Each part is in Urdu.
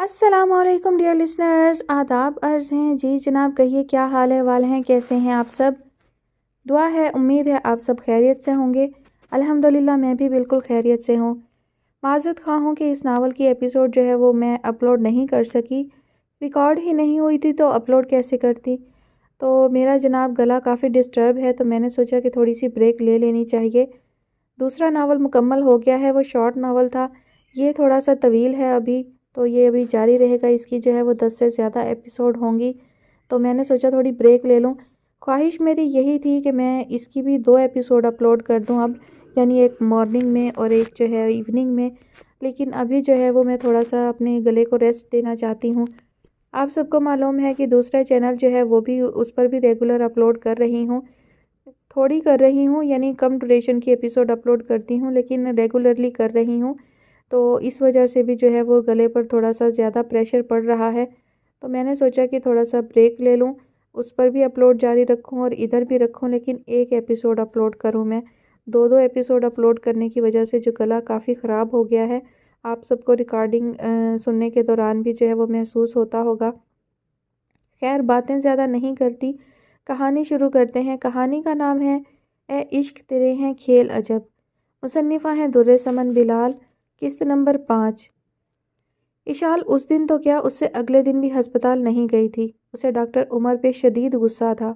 السلام علیکم ڈیئر لسنرز، آداب عرض ہیں جی جناب، کہیے کیا حال احوال ہیں، کیسے ہیں آپ سب؟ دعا ہے، امید ہے آپ سب خیریت سے ہوں گے۔ الحمدللہ میں بھی بالکل خیریت سے ہوں۔ معذرت خواہ ہوں کہ اس ناول کی ایپیسوڈ جو ہے وہ میں اپلوڈ نہیں کر سکی، ریکارڈ ہی نہیں ہوئی تھی تو اپلوڈ کیسے کرتی۔ تو میرا جناب گلا کافی ڈسٹرب ہے، تو میں نے سوچا کہ تھوڑی سی بریک لے لینی چاہیے۔ دوسرا ناول مکمل ہو گیا ہے، وہ شارٹ ناول تھا، یہ تھوڑا سا طویل ہے ابھی، تو یہ ابھی جاری رہے گا۔ اس کی جو ہے وہ 10 سے زیادہ ایپیسوڈ ہوں گی، تو میں نے سوچا تھوڑی بریک لے لوں۔ خواہش میری یہی تھی کہ میں اس کی بھی 2 ایپیسوڈ اپلوڈ کر دوں اب، یعنی ایک مارننگ میں اور ایک جو ہے ایوننگ میں، لیکن ابھی جو ہے وہ میں تھوڑا سا اپنے گلے کو ریسٹ دینا چاہتی ہوں۔ آپ سب کو معلوم ہے کہ دوسرا چینل جو ہے وہ بھی، اس پر بھی ریگولر اپلوڈ کر رہی ہوں، تھوڑی کر رہی ہوں، یعنی کم ڈوریشن کی ایپیسوڈ اپلوڈ کرتی ہوں لیکن ریگولرلی کر رہی ہوں، تو اس وجہ سے بھی جو ہے وہ گلے پر تھوڑا سا زیادہ پریشر پڑ رہا ہے، تو میں نے سوچا کہ تھوڑا سا بریک لے لوں، اس پر بھی اپلوڈ جاری رکھوں اور ادھر بھی رکھوں، لیکن ایک ایپیسوڈ اپلوڈ کروں میں۔ 2 ایپیسوڈ اپلوڈ کرنے کی وجہ سے جو گلا کافی خراب ہو گیا ہے، آپ سب کو ریکارڈنگ سننے کے دوران بھی جو ہے وہ محسوس ہوتا ہوگا۔ خیر، باتیں زیادہ نہیں کرتی، کہانی شروع کرتے ہیں۔ کہانی کا نام ہے اے عشق تیرے ہیں کھیل عجب، مصنفہ ہیں در سمن بلال، قسط نمبر 5۔ اشال اس دن تو کیا، اس سے اگلے دن بھی ہسپتال نہیں گئی تھی۔ اسے ڈاکٹر عمر پہ شدید غصہ تھا۔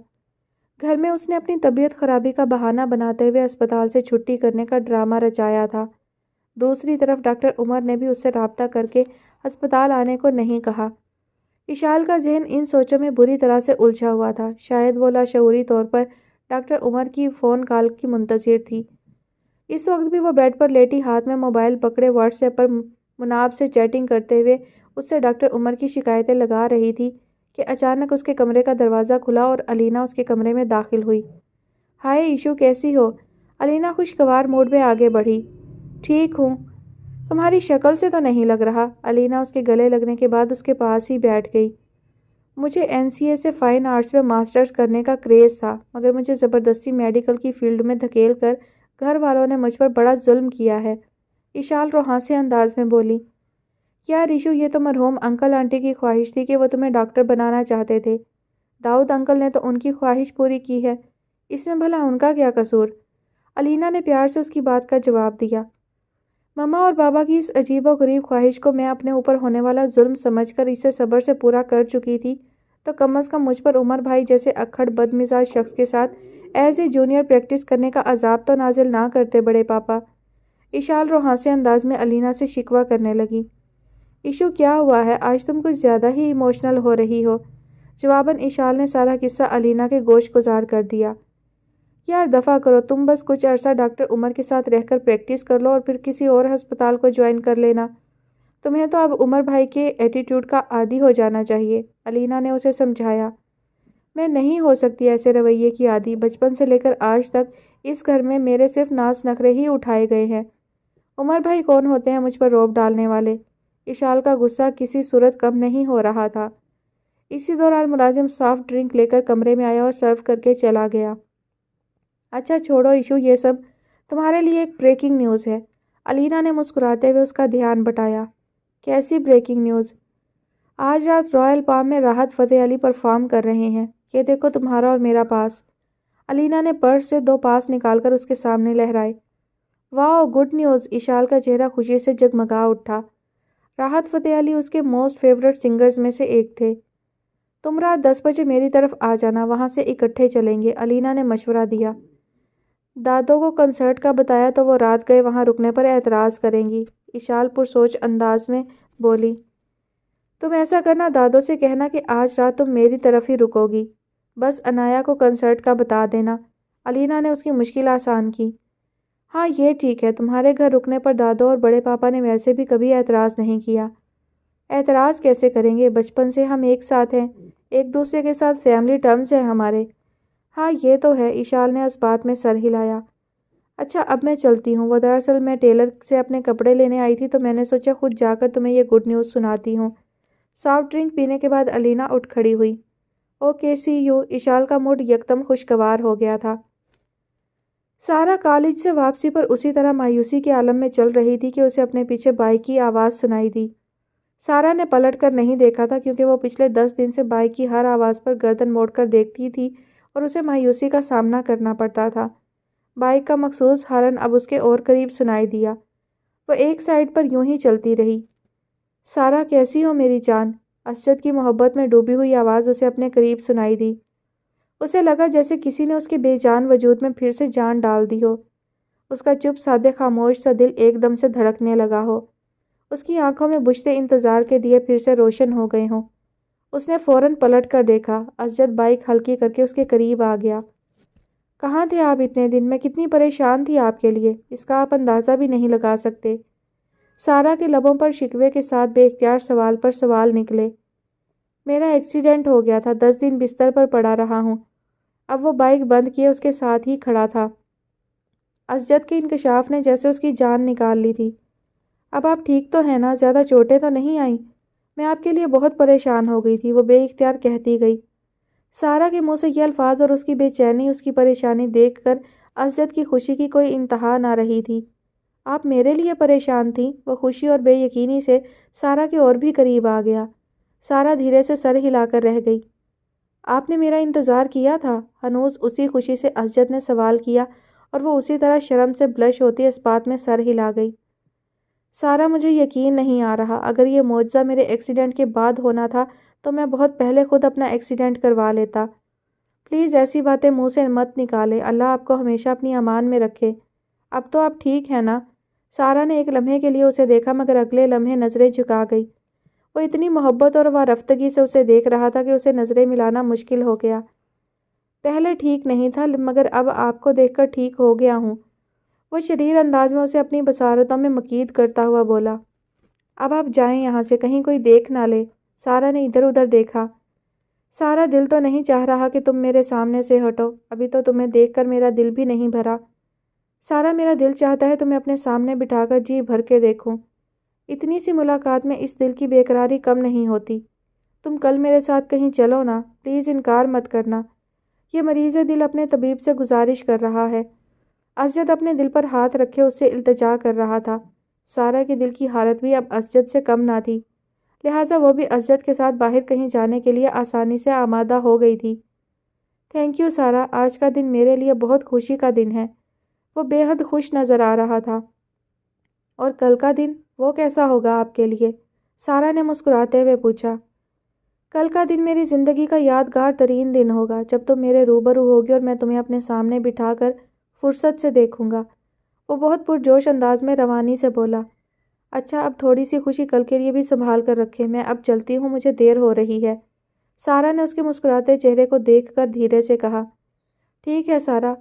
گھر میں اس نے اپنی طبیعت خرابی کا بہانہ بناتے ہوئے اسپتال سے چھٹی کرنے کا ڈرامہ رچایا تھا۔ دوسری طرف ڈاکٹر عمر نے بھی اس سے رابطہ کر کے ہسپتال آنے کو نہیں کہا۔ اشال کا ذہن ان سوچوں میں بری طرح سے الجھا ہوا تھا، شاید وہ لاشعوری طور پر ڈاکٹر عمر کی فون کال کی منتظر تھی۔ اس وقت بھی وہ بیڈ پر لیٹی ہاتھ میں موبائل پکڑے واٹس ایپ پر مناب سے چیٹنگ کرتے ہوئے اس سے ڈاکٹر عمر کی شکایتیں لگا رہی تھی کہ اچانک اس کے کمرے کا دروازہ کھلا اور علینا اس کے کمرے میں داخل ہوئی۔ ہائے ایشو، کیسی ہو؟ علینا خوشگوار موڈ میں آگے بڑھی۔ ٹھیک ہوں، تمہاری شکل سے تو نہیں لگ رہا۔ علینا اس کے گلے لگنے کے بعد اس کے پاس ہی بیٹھ گئی۔ مجھے NCA سے فائن آرٹس میں ماسٹرز کرنے کا کریز تھا، مگر مجھے زبردستی میڈیکل کی فیلڈ میں دھکیل کر گھر والوں نے مجھ پر بڑا ظلم کیا ہے، اشال روحانسے انداز میں بولی۔ یار ایشو، یہ تو مرحوم انکل آنٹی کی خواہش تھی کہ وہ تمہیں ڈاکٹر بنانا چاہتے تھے۔ داؤد انکل نے تو ان کی خواہش پوری کی ہے، اس میں بھلا ان کا کیا قصور؟ علینا نے پیار سے اس کی بات کا جواب دیا۔ مما اور بابا کی اس عجیب و غریب خواہش کو میں اپنے اوپر ہونے والا ظلم سمجھ کر اسے صبر سے پورا کر چکی تھی، تو کم از کم مجھ پر عمر بھائی جیسے اکھڑ بد مزاج شخص کے ساتھ ایز اے جونیئر پریکٹس کرنے کا عذاب تو نازل نہ کرتے بڑے پاپا۔ اشال روحانسے انداز میں علینا سے شکوہ کرنے لگی۔ ایشو، کیا ہوا ہے؟ آج تم کچھ زیادہ ہی ایموشنل ہو رہی ہو۔ جواباً اشال نے سارا قصہ علینا کے گوش گزار کر دیا۔ یار دفع کرو، تم بس کچھ عرصہ ڈاکٹر عمر کے ساتھ رہ کر پریکٹس کر لو اور پھر کسی اور ہسپتال کو جوائن کر لینا۔ تمہیں تو اب عمر بھائی کے ایٹیٹیوڈ کا عادی ہو جانا چاہیے، علینا نے اسے سمجھایا۔ میں نہیں ہو سکتی ایسے رویے کی عادی، بچپن سے لے کر آج تک اس گھر میں میرے صرف ناز نخرے ہی اٹھائے گئے ہیں۔ عمر بھائی کون ہوتے ہیں مجھ پر روب ڈالنے والے؟ اشال کا غصہ کسی صورت کم نہیں ہو رہا تھا۔ اسی دوران ملازم سافٹ ڈرنک لے کر کمرے میں آیا اور سرو کر کے چلا گیا۔ اچھا چھوڑو ایشو یہ سب، تمہارے لیے ایک بریکنگ نیوز ہے، علینا نے مسکراتے ہوئے اس کا دھیان بٹایا۔ کیسی بریکنگ نیوز؟ آج رات رائل پام میں راحت فتح علی پرفارم کر رہے ہیں، یہ دیکھو تمہارا اور میرا پاس۔ علینا نے پرس سے 2 پاس نکال کر اس کے سامنے لہرائے۔ واو، گڈ نیوز! اشال کا چہرہ خوشی سے جگمگا اٹھا۔ راحت فتح علی اس کے موسٹ فیورٹ سنگرز میں سے ایک تھے۔ تم رات 10 بجے میری طرف آ جانا، وہاں سے اکٹھے چلیں گے، علینا نے مشورہ دیا۔ دادو کو کنسرٹ کا بتایا تو وہ رات گئے وہاں رکنے پر اعتراض کریں گی، اشال پرسوچ انداز میں بولی۔ تم ایسا کرنا، دادو سے کہنا کہ آج رات تم میری طرف ہی رکو گی، بس انایا کو کنسرٹ کا بتا دینا، علینا نے اس کی مشکل آسان کی۔ ہاں یہ ٹھیک ہے، تمہارے گھر رکنے پر دادو اور بڑے پاپا نے ویسے بھی کبھی اعتراض نہیں کیا۔ اعتراض کیسے کریں گے، بچپن سے ہم ایک ساتھ ہیں، ایک دوسرے کے ساتھ فیملی ٹرمز ہیں ہمارے۔ ہاں یہ تو ہے، اشال نے اس بات میں سر ہلایا۔ اچھا اب میں چلتی ہوں، وہ دراصل میں ٹیلر سے اپنے کپڑے لینے آئی تھی تو میں نے سوچا خود جا کر تمہیں یہ گڈ نیوز سناتی ہوں۔ سافٹ ڈرنک پینے کے بعد علینا اٹھ کھڑی ہوئی۔ اوکے سی یو، اشال کا موڈ یکدم خوشگوار ہو گیا تھا۔ سارا کالج سے واپسی پر اسی طرح مایوسی کے عالم میں چل رہی تھی کہ اسے اپنے پیچھے بائک کی آواز سنائی دی۔ سارا نے پلٹ کر نہیں دیکھا تھا کیونکہ وہ پچھلے 10 دن سے بائک کی ہر آواز پر گردن موڑ کر دیکھتی تھی اور اسے مایوسی کا سامنا کرنا پڑتا تھا۔ بائک کا مخصوص ہارن اب اس کے اور قریب سنائی دیا۔ وہ ایک سائیڈ پر یوں ہی چلتی رہی۔ سارا کیسی ہو میری جان؟ اسجد کی محبت میں ڈوبی ہوئی آواز اسے اپنے قریب سنائی دی۔ اسے لگا جیسے کسی نے اس کے بے جان وجود میں پھر سے جان ڈال دی ہو۔ اس کا چپ سادے خاموش سا دل ایک دم سے دھڑکنے لگا ہو۔ اس کی آنکھوں میں بجھتے انتظار کے دیے پھر سے روشن ہو گئے ہوں۔ اس نے فوراً پلٹ کر دیکھا۔ اسجد بائک ہلکی کر کے اس کے قریب آ گیا۔ کہاں تھے آپ اتنے دن؟ میں کتنی پریشان تھی آپ کے لیے، اس کا آپ اندازہ بھی نہیں لگا سکتے۔ سارا کے لبوں پر شکوے کے ساتھ بے اختیار سوال پر سوال نکلے۔ میرا ایکسیڈنٹ ہو گیا تھا، 10 دن بستر پر پڑا رہا ہوں۔ اب وہ بائک بند کیے اس کے ساتھ ہی کھڑا تھا۔ اسجد کے انکشاف نے جیسے اس کی جان نکال لی تھی۔ اب آپ ٹھیک تو ہیں نا؟ زیادہ چوٹیں تو نہیں آئیں؟ میں آپ کے لیے بہت پریشان ہو گئی تھی، وہ بے اختیار کہتی گئی۔ سارا کے منہ سے یہ الفاظ اور اس کی بے چینی، اس کی پریشانی دیکھ کر اسجد کی خوشی کی کوئی انتہا نہ رہی تھی۔ آپ میرے لیے پریشان تھیں؟ وہ خوشی اور بے یقینی سے سارا کے اور بھی قریب آ گیا۔ سارا دھیرے سے سر ہلا کر رہ گئی۔ آپ نے میرا انتظار کیا تھا؟ ہنوز اسی خوشی سے اسجد نے سوال کیا اور وہ اسی طرح شرم سے بلش ہوتی اس بات میں سر ہلا گئی۔ سارا مجھے یقین نہیں آ رہا، اگر یہ معجزہ میرے ایکسیڈنٹ کے بعد ہونا تھا تو میں بہت پہلے خود اپنا ایکسیڈنٹ کروا لیتا۔ پلیز ایسی باتیں منہ سے مت نکالیں، اللہ آپ کو ہمیشہ اپنی امان میں رکھے۔ اب تو آپ ٹھیک ہیں نا؟ سارا نے ایک لمحے کے لیے اسے دیکھا مگر اگلے لمحے نظریں جھکا گئی۔ وہ اتنی محبت اور وارفتگی سے اسے دیکھ رہا تھا کہ اسے نظریں ملانا مشکل ہو گیا۔ پہلے ٹھیک نہیں تھا مگر اب آپ کو دیکھ کر ٹھیک ہو گیا ہوں۔ وہ شریر انداز میں اسے اپنی بصارتوں میں مکید کرتا ہوا بولا۔ اب آپ جائیں یہاں سے، کہیں کوئی دیکھ نہ لے۔ سارا نے ادھر ادھر دیکھا۔ سارا دل تو نہیں چاہ رہا کہ تم میرے سامنے سے ہٹو، ابھی تو تمہیں دیکھ کر میرا دل بھی نہیں بھرا۔ سارا میرا دل چاہتا ہے تمہیں اپنے سامنے بٹھا کر جی بھر کے دیکھوں۔ اتنی سی ملاقات میں اس دل کی بے قراری کم نہیں ہوتی۔ تم کل میرے ساتھ کہیں چلو نا، پلیز انکار مت کرنا۔ یہ مریض دل اپنے طبیب سے گزارش کر رہا ہے۔ اسجد اپنے دل پر ہاتھ رکھے اس سے التجا کر رہا تھا۔ سارا کے دل کی حالت بھی اب اسجد سے کم نہ تھی، لہٰذا وہ بھی اسجد کے ساتھ باہر کہیں جانے کے لیے آسانی سے آمادہ ہو گئی تھی۔ تھینک یو سارا، آج کا دن میرے لیے بہت خوشی کا دن ہے۔ وہ بے حد خوش نظر آ رہا تھا۔ اور کل کا دن، وہ کیسا ہوگا آپ کے لیے؟ سارا نے مسکراتے ہوئے پوچھا۔ کل کا دن میری زندگی کا یادگار ترین دن ہوگا، جب تم میرے روبرو ہوگی اور میں تمہیں اپنے سامنے بٹھا کر فرصت سے دیکھوں گا۔ وہ بہت پرجوش انداز میں روانی سے بولا۔ اچھا، اب تھوڑی سی خوشی کل کے لیے بھی سنبھال کر رکھے، میں اب چلتی ہوں، مجھے دیر ہو رہی ہے۔ سارا نے اس کے مسکراتے چہرے کو دیکھ کر دھیرے سے کہا۔ ٹھیک ہے سارا،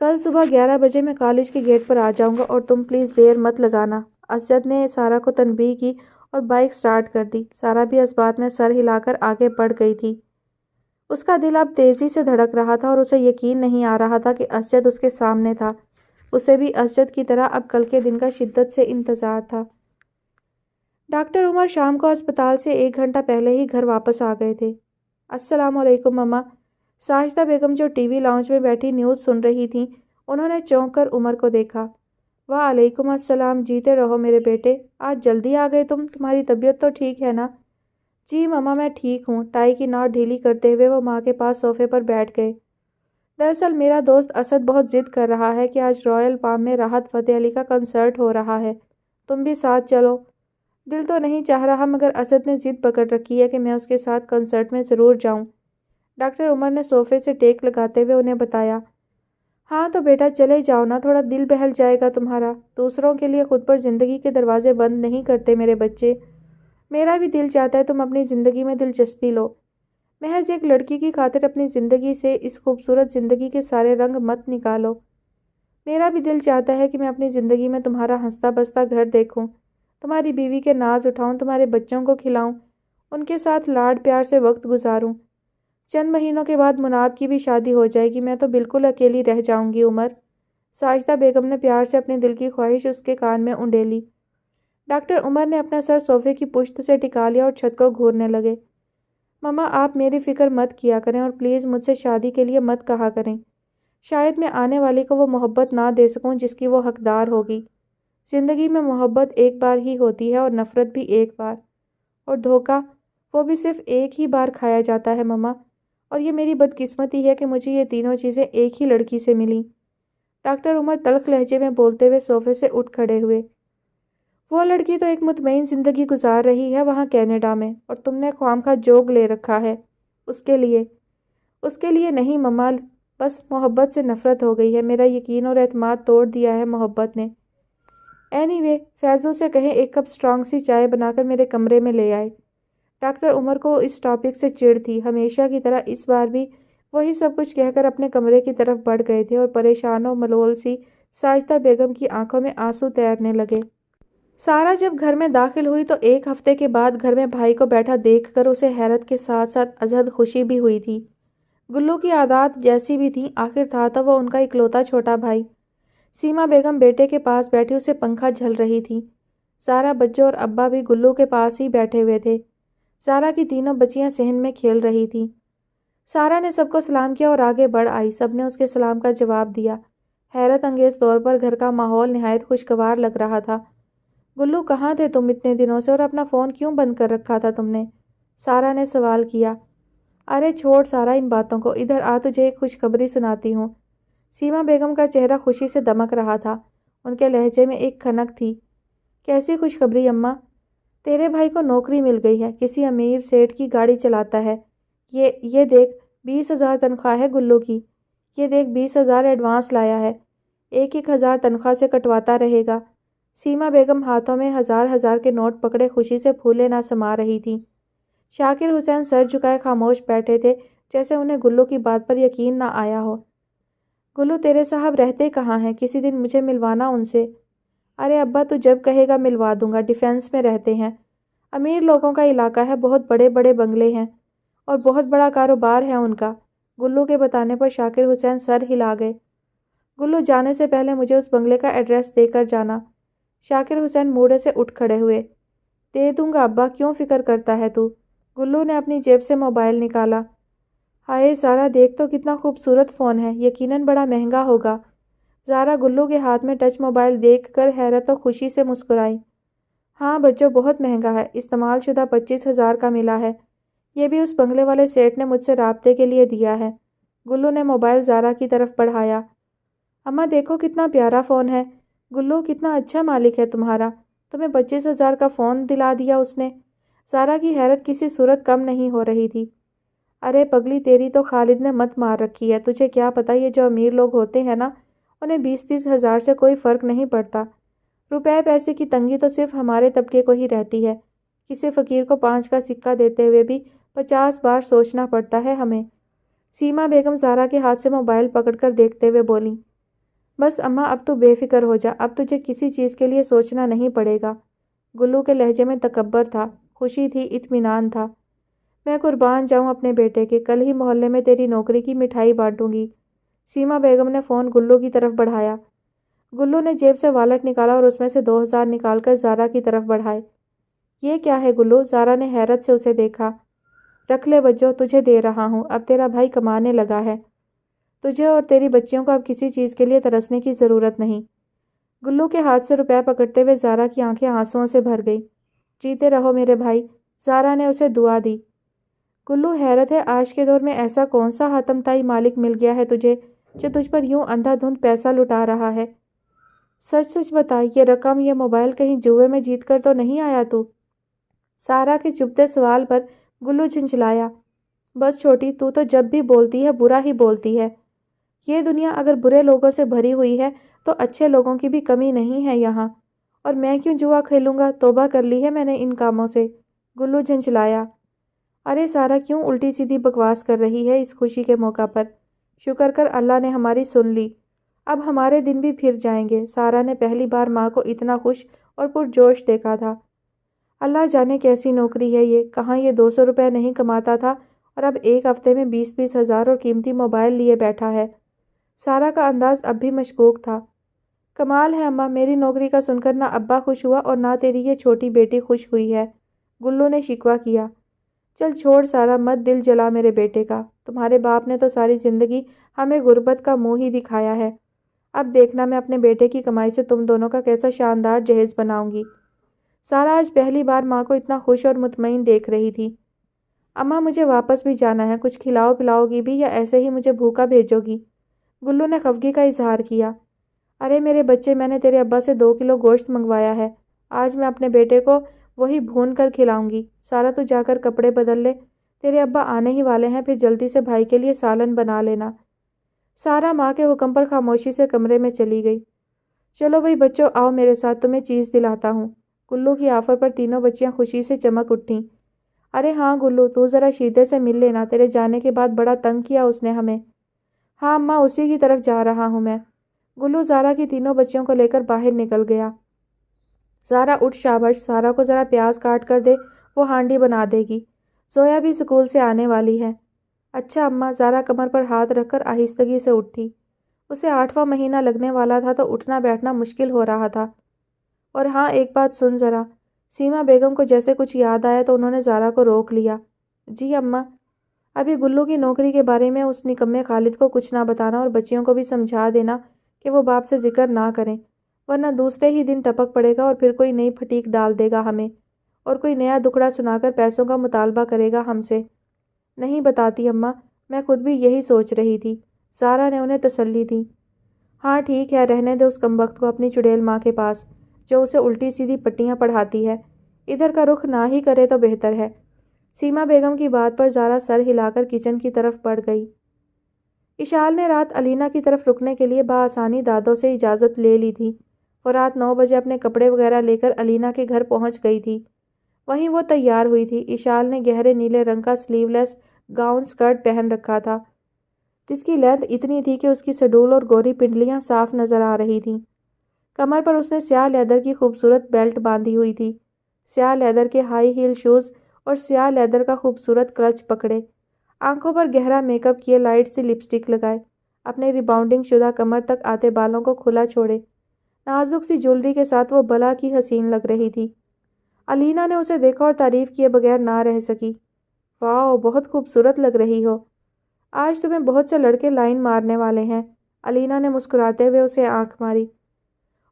کل صبح 11 بجے میں کالج کے گیٹ پر آ جاؤں گا اور تم پلیز دیر مت لگانا۔ اسجد نے سارا کو تنبیہ کی اور بائک سٹارٹ کر دی۔ سارا بھی اس بات میں سر ہلا کر آگے بڑھ گئی تھی۔ اس کا دل اب تیزی سے دھڑک رہا تھا اور اسے یقین نہیں آ رہا تھا کہ اسجد اس کے سامنے تھا۔ اسے بھی اسجد کی طرح اب کل کے دن کا شدت سے انتظار تھا۔ ڈاکٹر عمر شام کو اسپتال سے 1 گھنٹہ پہلے ہی گھر واپس آ گئے تھے۔ السلام علیکم مما۔ ساجدہ بیگم جو ٹی وی لاؤنج میں بیٹھی نیوز سن رہی تھیں، انہوں نے چونک کر عمر کو دیکھا۔ وعلیکم السلام، جیتے رہو میرے بیٹے، آج جلدی آ گئے تمہاری طبیعت تو ٹھیک ہے نا؟ جی مما میں ٹھیک ہوں، ٹائی کی ناٹ ڈھیلی کرتے ہوئے وہ ماں کے پاس صوفے پر بیٹھ گئے۔ دراصل میرا دوست اسد بہت ضد کر رہا ہے کہ آج رائل پام میں راحت فتح علی کا کنسرٹ ہو رہا ہے، تم بھی ساتھ چلو۔ دل تو نہیں چاہ رہا مگر اسد نے ضد پکڑ رکھی ہے کہ میں اس کے ساتھ کنسرٹ میں ضرور جاؤں۔ ڈاکٹر عمر نے صوفے سے ٹیک لگاتے ہوئے انہیں بتایا۔ ہاں تو بیٹا چلے جاؤ نا، تھوڑا دل بہل جائے گا تمہارا۔ دوسروں کے لیے خود پر زندگی کے دروازے بند نہیں کرتے میرے بچے۔ میرا بھی دل چاہتا ہے تم اپنی زندگی میں دلچسپی لو۔ محض ایک لڑکی کی خاطر اپنی زندگی سے اس خوبصورت زندگی کے سارے رنگ مت نکالو۔ میرا بھی دل چاہتا ہے کہ میں اپنی زندگی میں تمہارا ہنستا بستا گھر دیکھوں، تمہاری بیوی کے ناز اٹھاؤں، تمہارے بچوں کو کھلاؤں، ان کے ساتھ لاڈ پیار سے وقت گزاروں۔ چند مہینوں کے بعد مناب کی بھی شادی ہو جائے گی، میں تو بالکل اکیلی رہ جاؤں گی عمر۔ ساجدہ بیگم نے پیار سے اپنے دل کی خواہش اس کے کان میں اونڈیلی۔ ڈاکٹر عمر نے اپنا سر صوفے کی پشت سے ٹکا لیا اور چھت کو گھورنے لگے۔ مما آپ میری فکر مت کیا کریں اور پلیز مجھ سے شادی کے لیے مت کہا کریں۔ شاید میں آنے والی کو وہ محبت نہ دے سکوں جس کی وہ حقدار ہوگی۔ زندگی میں محبت ایک بار ہی ہوتی ہے اور نفرت بھی ایک بار۔ اور دھوکہ وہ بھی صرف ایک ہی بار کھایا جاتا ہے مما، اور یہ میری بدقسمتی ہے کہ مجھے یہ تینوں چیزیں ایک ہی لڑکی سے ملیں۔ ڈاکٹر عمر تلخ لہجے میں بولتے ہوئے صوفے سے اٹھ کھڑے ہوئے۔ وہ لڑکی تو ایک مطمئن زندگی گزار رہی ہے وہاں کینیڈا میں، اور تم نے خواہمخواہ جوگ لے رکھا ہے اس کے لیے نہیں مما، بس محبت سے نفرت ہو گئی ہے۔ میرا یقین اور اعتماد توڑ دیا ہے محبت نے۔ اینی وے، فیضو سے کہیں ایک کپ اسٹرانگ سی چائے بنا کر میرے کمرے میں لے آئے۔ ڈاکٹر عمر کو اس ٹاپک سے چڑ تھی، ہمیشہ کی طرح اس بار بھی وہی سب کچھ کہہ کر اپنے کمرے کی طرف بڑھ گئے تھے، اور پریشان و ملول سی ساجدہ بیگم کی آنکھوں میں آنسو تیرنے لگے۔ سارا جب گھر میں داخل ہوئی تو ایک ہفتے کے بعد گھر میں بھائی کو بیٹھا دیکھ کر اسے حیرت کے ساتھ ساتھ ازحد خوشی بھی ہوئی تھی۔ گلو کی عادات جیسی بھی تھیں، آخر تھا تو وہ ان کا اکلوتا چھوٹا بھائی۔ سیما بیگم بیٹے کے پاس بیٹھی اسے پنکھا جھل رہی تھی۔ سارا بچوں اور ابا بھی گلو کے پاس ہی بیٹھے ہوئے تھے۔ سارا کی تینوں بچیاں صحن میں کھیل رہی تھیں۔ سارا نے سب کو سلام کیا اور آگے بڑھ آئی۔ سب نے اس کے سلام کا جواب دیا۔ حیرت انگیز طور پر گھر کا ماحول نہایت خوشگوار لگ رہا تھا۔ گلو، کہاں تھے تم اتنے دنوں سے، اور اپنا فون کیوں بند کر رکھا تھا تم نے؟ سارا نے سوال کیا۔ ارے چھوڑ سارا ان باتوں کو، ادھر آ، تجھے ایک خوشخبری سناتی ہوں۔ سیما بیگم کا چہرہ خوشی سے دمک رہا تھا۔ ان کے لہجے میں ایک کھنک تھی۔ کیسی خوشخبری اماں؟ تیرے بھائی کو نوکری مل گئی ہے، کسی امیر سیٹھ کی گاڑی چلاتا ہے۔ یہ دیکھ 20,000 تنخواہ ہے گلو کی۔ یہ دیکھ 20,000 ایڈوانس لایا ہے، 1,000 تنخواہ سے کٹواتا رہے گا۔ سیما بیگم ہاتھوں میں 1,000 کے نوٹ پکڑے خوشی سے پھولے نہ سما رہی تھی۔ شاکر حسین سر جھکائے خاموش بیٹھے تھے، جیسے انہیں گلو کی بات پر یقین نہ آیا ہو۔ گلو، تیرے صاحب رہتے کہاں ہیں؟ کسی دن مجھے ملوانا ان سے۔ ارے ابا، تو جب کہے گا ملوا دوں گا، ڈیفینس میں رہتے ہیں، امیر لوگوں کا علاقہ ہے، بہت بڑے بڑے بنگلے ہیں اور بہت بڑا کاروبار ہے ان کا۔ گلو کے بتانے پر شاکر حسین سر ہلا گئے۔ گلو، جانے سے پہلے مجھے اس بنگلے کا ایڈریس دے کر جانا۔ شاکر حسین موڑے سے اٹھ کھڑے ہوئے۔ دے دوں گا ابا، کیوں فکر کرتا ہے تو؟ گلو نے اپنی جیب سے موبائل نکالا۔ ہائے سارا، دیکھ تو کتنا خوبصورت فون ہے، یقیناً بڑا مہنگا ہوگا۔ زارا گلو کے ہاتھ میں ٹچ موبائل دیکھ کر حیرت و خوشی سے مسکرائی۔ ہاں بچوں، بہت مہنگا ہے، استعمال شدہ 25,000 کا ملا ہے۔ یہ بھی اس بنگلے والے سیٹ نے مجھ سے رابطے کے لیے دیا ہے۔ گلو نے موبائل زارا کی طرف بڑھایا۔ اماں دیکھو کتنا پیارا فون ہے۔ گلو، کتنا اچھا مالک ہے تمہارا، تمہیں 25,000 کا فون دلا دیا اس نے۔ زارا کی حیرت کسی صورت کم نہیں ہو رہی تھی۔ ارے پگلی، تیری تو خالد نے مت مار رکھی ہے، تجھے کیا پتا، یہ جو امیر لوگ ہوتے ہیں نا، انہیں 20-30 ہزار سے کوئی فرق نہیں پڑتا۔ روپے پیسے کی تنگی تو صرف ہمارے طبقے کو ہی رہتی ہے، کسی فقیر کو 5 کا سکہ دیتے ہوئے بھی 50 بار سوچنا پڑتا ہے ہمیں۔ سیما بیگم زارا کے ہاتھ سے موبائل پکڑ کر دیکھتے ہوئے بولیں۔ بس اماں، اب تو بے فکر ہو جا، اب تجھے کسی چیز کے لیے سوچنا نہیں پڑے گا۔ گلو کے لہجے میں تکبر تھا، خوشی تھی، اطمینان تھا۔ میں قربان جاؤں اپنے بیٹے کے، کل ہی محلے میں تیری نوکری کی مٹھائی بانٹوں گی۔ سیما بیگم نے فون گلو کی طرف بڑھایا۔ گلو نے جیب سے والٹ نکالا اور اس میں سے 2,000 نکال کر زارا کی طرف بڑھائے۔ یہ کیا ہے گلو؟ زارا نے حیرت سے اسے دیکھا۔ رکھ لے بچوں، تجھے دے رہا ہوں، اب تیرا بھائی کمانے لگا ہے، تجھے اور تیری بچیوں کو اب کسی چیز کے لیے ترسنے کی ضرورت نہیں۔ گلو کے ہاتھ سے روپے پکڑتے ہوئے زارا کی آنکھیں آنسوؤں سے بھر گئی۔ جیتے رہو میرے بھائی، زارا نے اسے دعا دی۔ گلو، حیرت ہے، آج کے دور میں ایسا کون سا حاتم تائی مالک مل گیا ہے تجھے جو تجھ پر یوں اندھا دھند پیسہ لٹا رہا ہے؟ سچ سچ بتا، یہ رقم، یہ موبائل کہیں جوئے میں جیت کر تو نہیں آیا تو؟ سارا کے چبھتے سوال پر گلو جھنجھلایا۔ بس چھوٹی، تو جب بھی بولتی ہے برا ہی بولتی ہے۔ یہ دنیا اگر برے لوگوں سے بھری ہوئی ہے تو اچھے لوگوں کی بھی کمی نہیں ہے یہاں، اور میں کیوں جوا کھیلوں گا؟ توبہ کر لی ہے میں نے ان کاموں سے، گلو جھنجھلایا۔ ارے سارا، کیوں الٹی سیدھی بکواس کر رہی ہے اس خوشی کے موقع پر؟ شکر کر اللہ نے ہماری سن لی، اب ہمارے دن بھی پھر جائیں گے۔ سارا نے پہلی بار ماں کو اتنا خوش اور پرجوش دیکھا تھا۔ اللہ جانے کیسی نوکری ہے یہ، کہاں یہ 200 روپے نہیں کماتا تھا اور اب ایک ہفتے میں 20-20 ہزار اور قیمتی موبائل لیے بیٹھا ہے۔ سارا کا انداز اب بھی مشکوک تھا۔ کمال ہے اماں، میری نوکری کا سن کر نہ ابا خوش ہوا اور نہ تیری یہ چھوٹی بیٹی خوش ہوئی ہے، گلو نے شکوہ کیا۔ چل چھوڑ سارا، مت دل جلا میرے بیٹے کا، تمہارے باپ نے تو ساری زندگی ہمیں غربت کا منہ ہی دکھایا ہے، اب دیکھنا میں اپنے بیٹے کی کمائی سے تم دونوں کا کیسا شاندار جہیز بناؤں گی۔ سارا آج پہلی بار ماں کو اتنا خوش اور مطمئن دیکھ رہی تھی۔ اماں مجھے واپس بھی جانا ہے، کچھ کھلاؤ پلاؤ گی بھی یا ایسے ہی مجھے بھوکا بھیجو گی؟ گلو نے خفگی کا اظہار کیا۔ ارے میرے بچے، میں نے تیرے ابا سے 2 کلو گوشت منگوایا ہے، آج میں اپنے بیٹے کو وہی بھون کر کھلاؤں گی۔ سارا تو جا کر کپڑے بدل لے، تیرے ابا آنے ہی والے ہیں، پھر جلدی سے بھائی کے لیے سالن بنا لینا۔ سارا ماں کے حکم پر خاموشی سے کمرے میں چلی گئی۔ چلو بھئی بچوں، آؤ میرے ساتھ، تمہیں چیز دلاتا ہوں۔ گلو کی آفر پر تینوں بچیاں خوشی سے چمک اٹھیں۔ ارے ہاں گلو، تو ذرا شیدے سے مل لینا، تیرے جانے کے بعد بڑا تنگ کیا اس نے ہمیں۔ ہاں اماں، اسی کی طرف جا رہا ہوں میں۔ گلو زارا کی تینوں بچیوں کو لے کر باہر نکل گیا۔ زارا اٹھ، شاباش، سارا کو ذرا پیاز کاٹ کر دے، وہ ہانڈی بنا دے گی۔ زویا بھی اسکول سے آنے والی ہے۔ اچھا اماں۔ زارا کمر پر ہاتھ رکھ کر آہستگی سے اٹھی۔ اسے 8واں مہینہ لگنے والا تھا تو اٹھنا بیٹھنا مشکل ہو رہا تھا۔ اور ہاں ایک بات سن ذرا۔ سیما بیگم کو جیسے کچھ یاد آیا تو انہوں نے زارا کو روک لیا۔ جی اماں۔ ابھی گلو کی نوکری کے بارے میں اس نکمے خالد کو کچھ نہ بتانا اور بچیوں کو بھی سمجھا دینا کہ وہ باپ سے ذکر نہ کریں، ورنہ دوسرے ہی دن ٹپک پڑے گا اور پھر کوئی نئی پھٹیک ڈال دے گا ہمیں، اور کوئی نیا دکھڑا سنا کر پیسوں کا مطالبہ کرے گا ہم سے۔ نہیں بتاتی اماں، میں خود بھی یہی سوچ رہی تھی، زارا نے انہیں تسلی دی۔ ہاں ٹھیک ہے، رہنے دے اس کمبخت کو اپنی چڑیل ماں کے پاس، جو اسے الٹی سیدھی پٹیاں پڑھاتی ہے۔ ادھر کا رخ نہ ہی کرے تو بہتر ہے۔ سیما بیگم کی بات پر زارا سر ہلا کر کچن کی طرف بڑھ گئی۔ اشال نے رات علینا کی طرف رکنے کے لیے بآسانی دادوں سے اجازت لے لی تھی۔ وہ رات 9 بجے اپنے کپڑے وغیرہ لے کر علینا کے گھر پہنچ گئی تھی۔ وہیں وہ تیار ہوئی تھی۔ اشال نے گہرے نیلے رنگ کا سلیو لیس گاؤن سکرٹ پہن رکھا تھا، جس کی لینتھ اتنی تھی کہ اس کی سڈول اور گوری پنڈلیاں صاف نظر آ رہی تھیں۔ کمر پر اس نے سیاہ لیدر کی خوبصورت بیلٹ باندھی ہوئی تھی، سیاہ لیدر کے ہائی ہیل شوز اور سیاہ لیدر کا خوبصورت کلچ پکڑے۔ آنکھوں پر گہرا میک اپ کیے، لائٹ سی لپسٹک لگائے، اپنے ریباؤنڈنگ شدہ کمر تک آتے بالوں کو کھلا چھوڑے، نازک سی جولری کے ساتھ وہ بلا کی حسین لگ رہی تھی۔ علینا نے اسے دیکھا اور تعریف کیے بغیر نہ رہ سکی۔ واؤ، بہت خوبصورت لگ رہی ہو، آج تمہیں بہت سے لڑکے لائن مارنے والے ہیں۔ علینا نے مسکراتے ہوئے اسے آنکھ ماری۔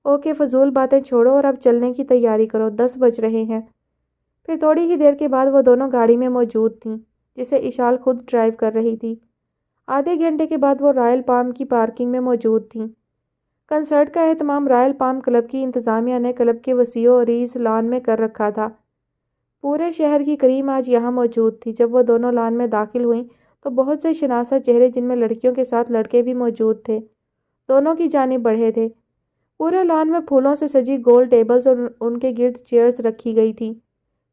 اوکے، فضول باتیں چھوڑو اور اب چلنے کی تیاری کرو، 10 بج رہے ہیں۔ پھر تھوڑی ہی دیر کے بعد وہ دونوں گاڑی میں موجود تھیں، جسے اشال خود ڈرائیو کر رہی تھی۔ آدھے گھنٹے کے بعد وہ رائل پام کی پارکنگ میں موجود تھیں۔ کنسرٹ کا اہتمام رائل پام کلب کی انتظامیہ نے کلب کے وسیع و عریض لان میں کر رکھا تھا۔ پورے شہر کی کریم آج یہاں موجود تھی۔ جب وہ دونوں لان میں داخل ہوئیں تو بہت سے شناسا چہرے، جن میں لڑکیوں کے ساتھ لڑکے بھی موجود تھے، دونوں کی جانب بڑھے تھے۔ پورے لان میں پھولوں سے سجی گول ٹیبلز اور ان کے گرد چیئرز رکھی گئی تھیں۔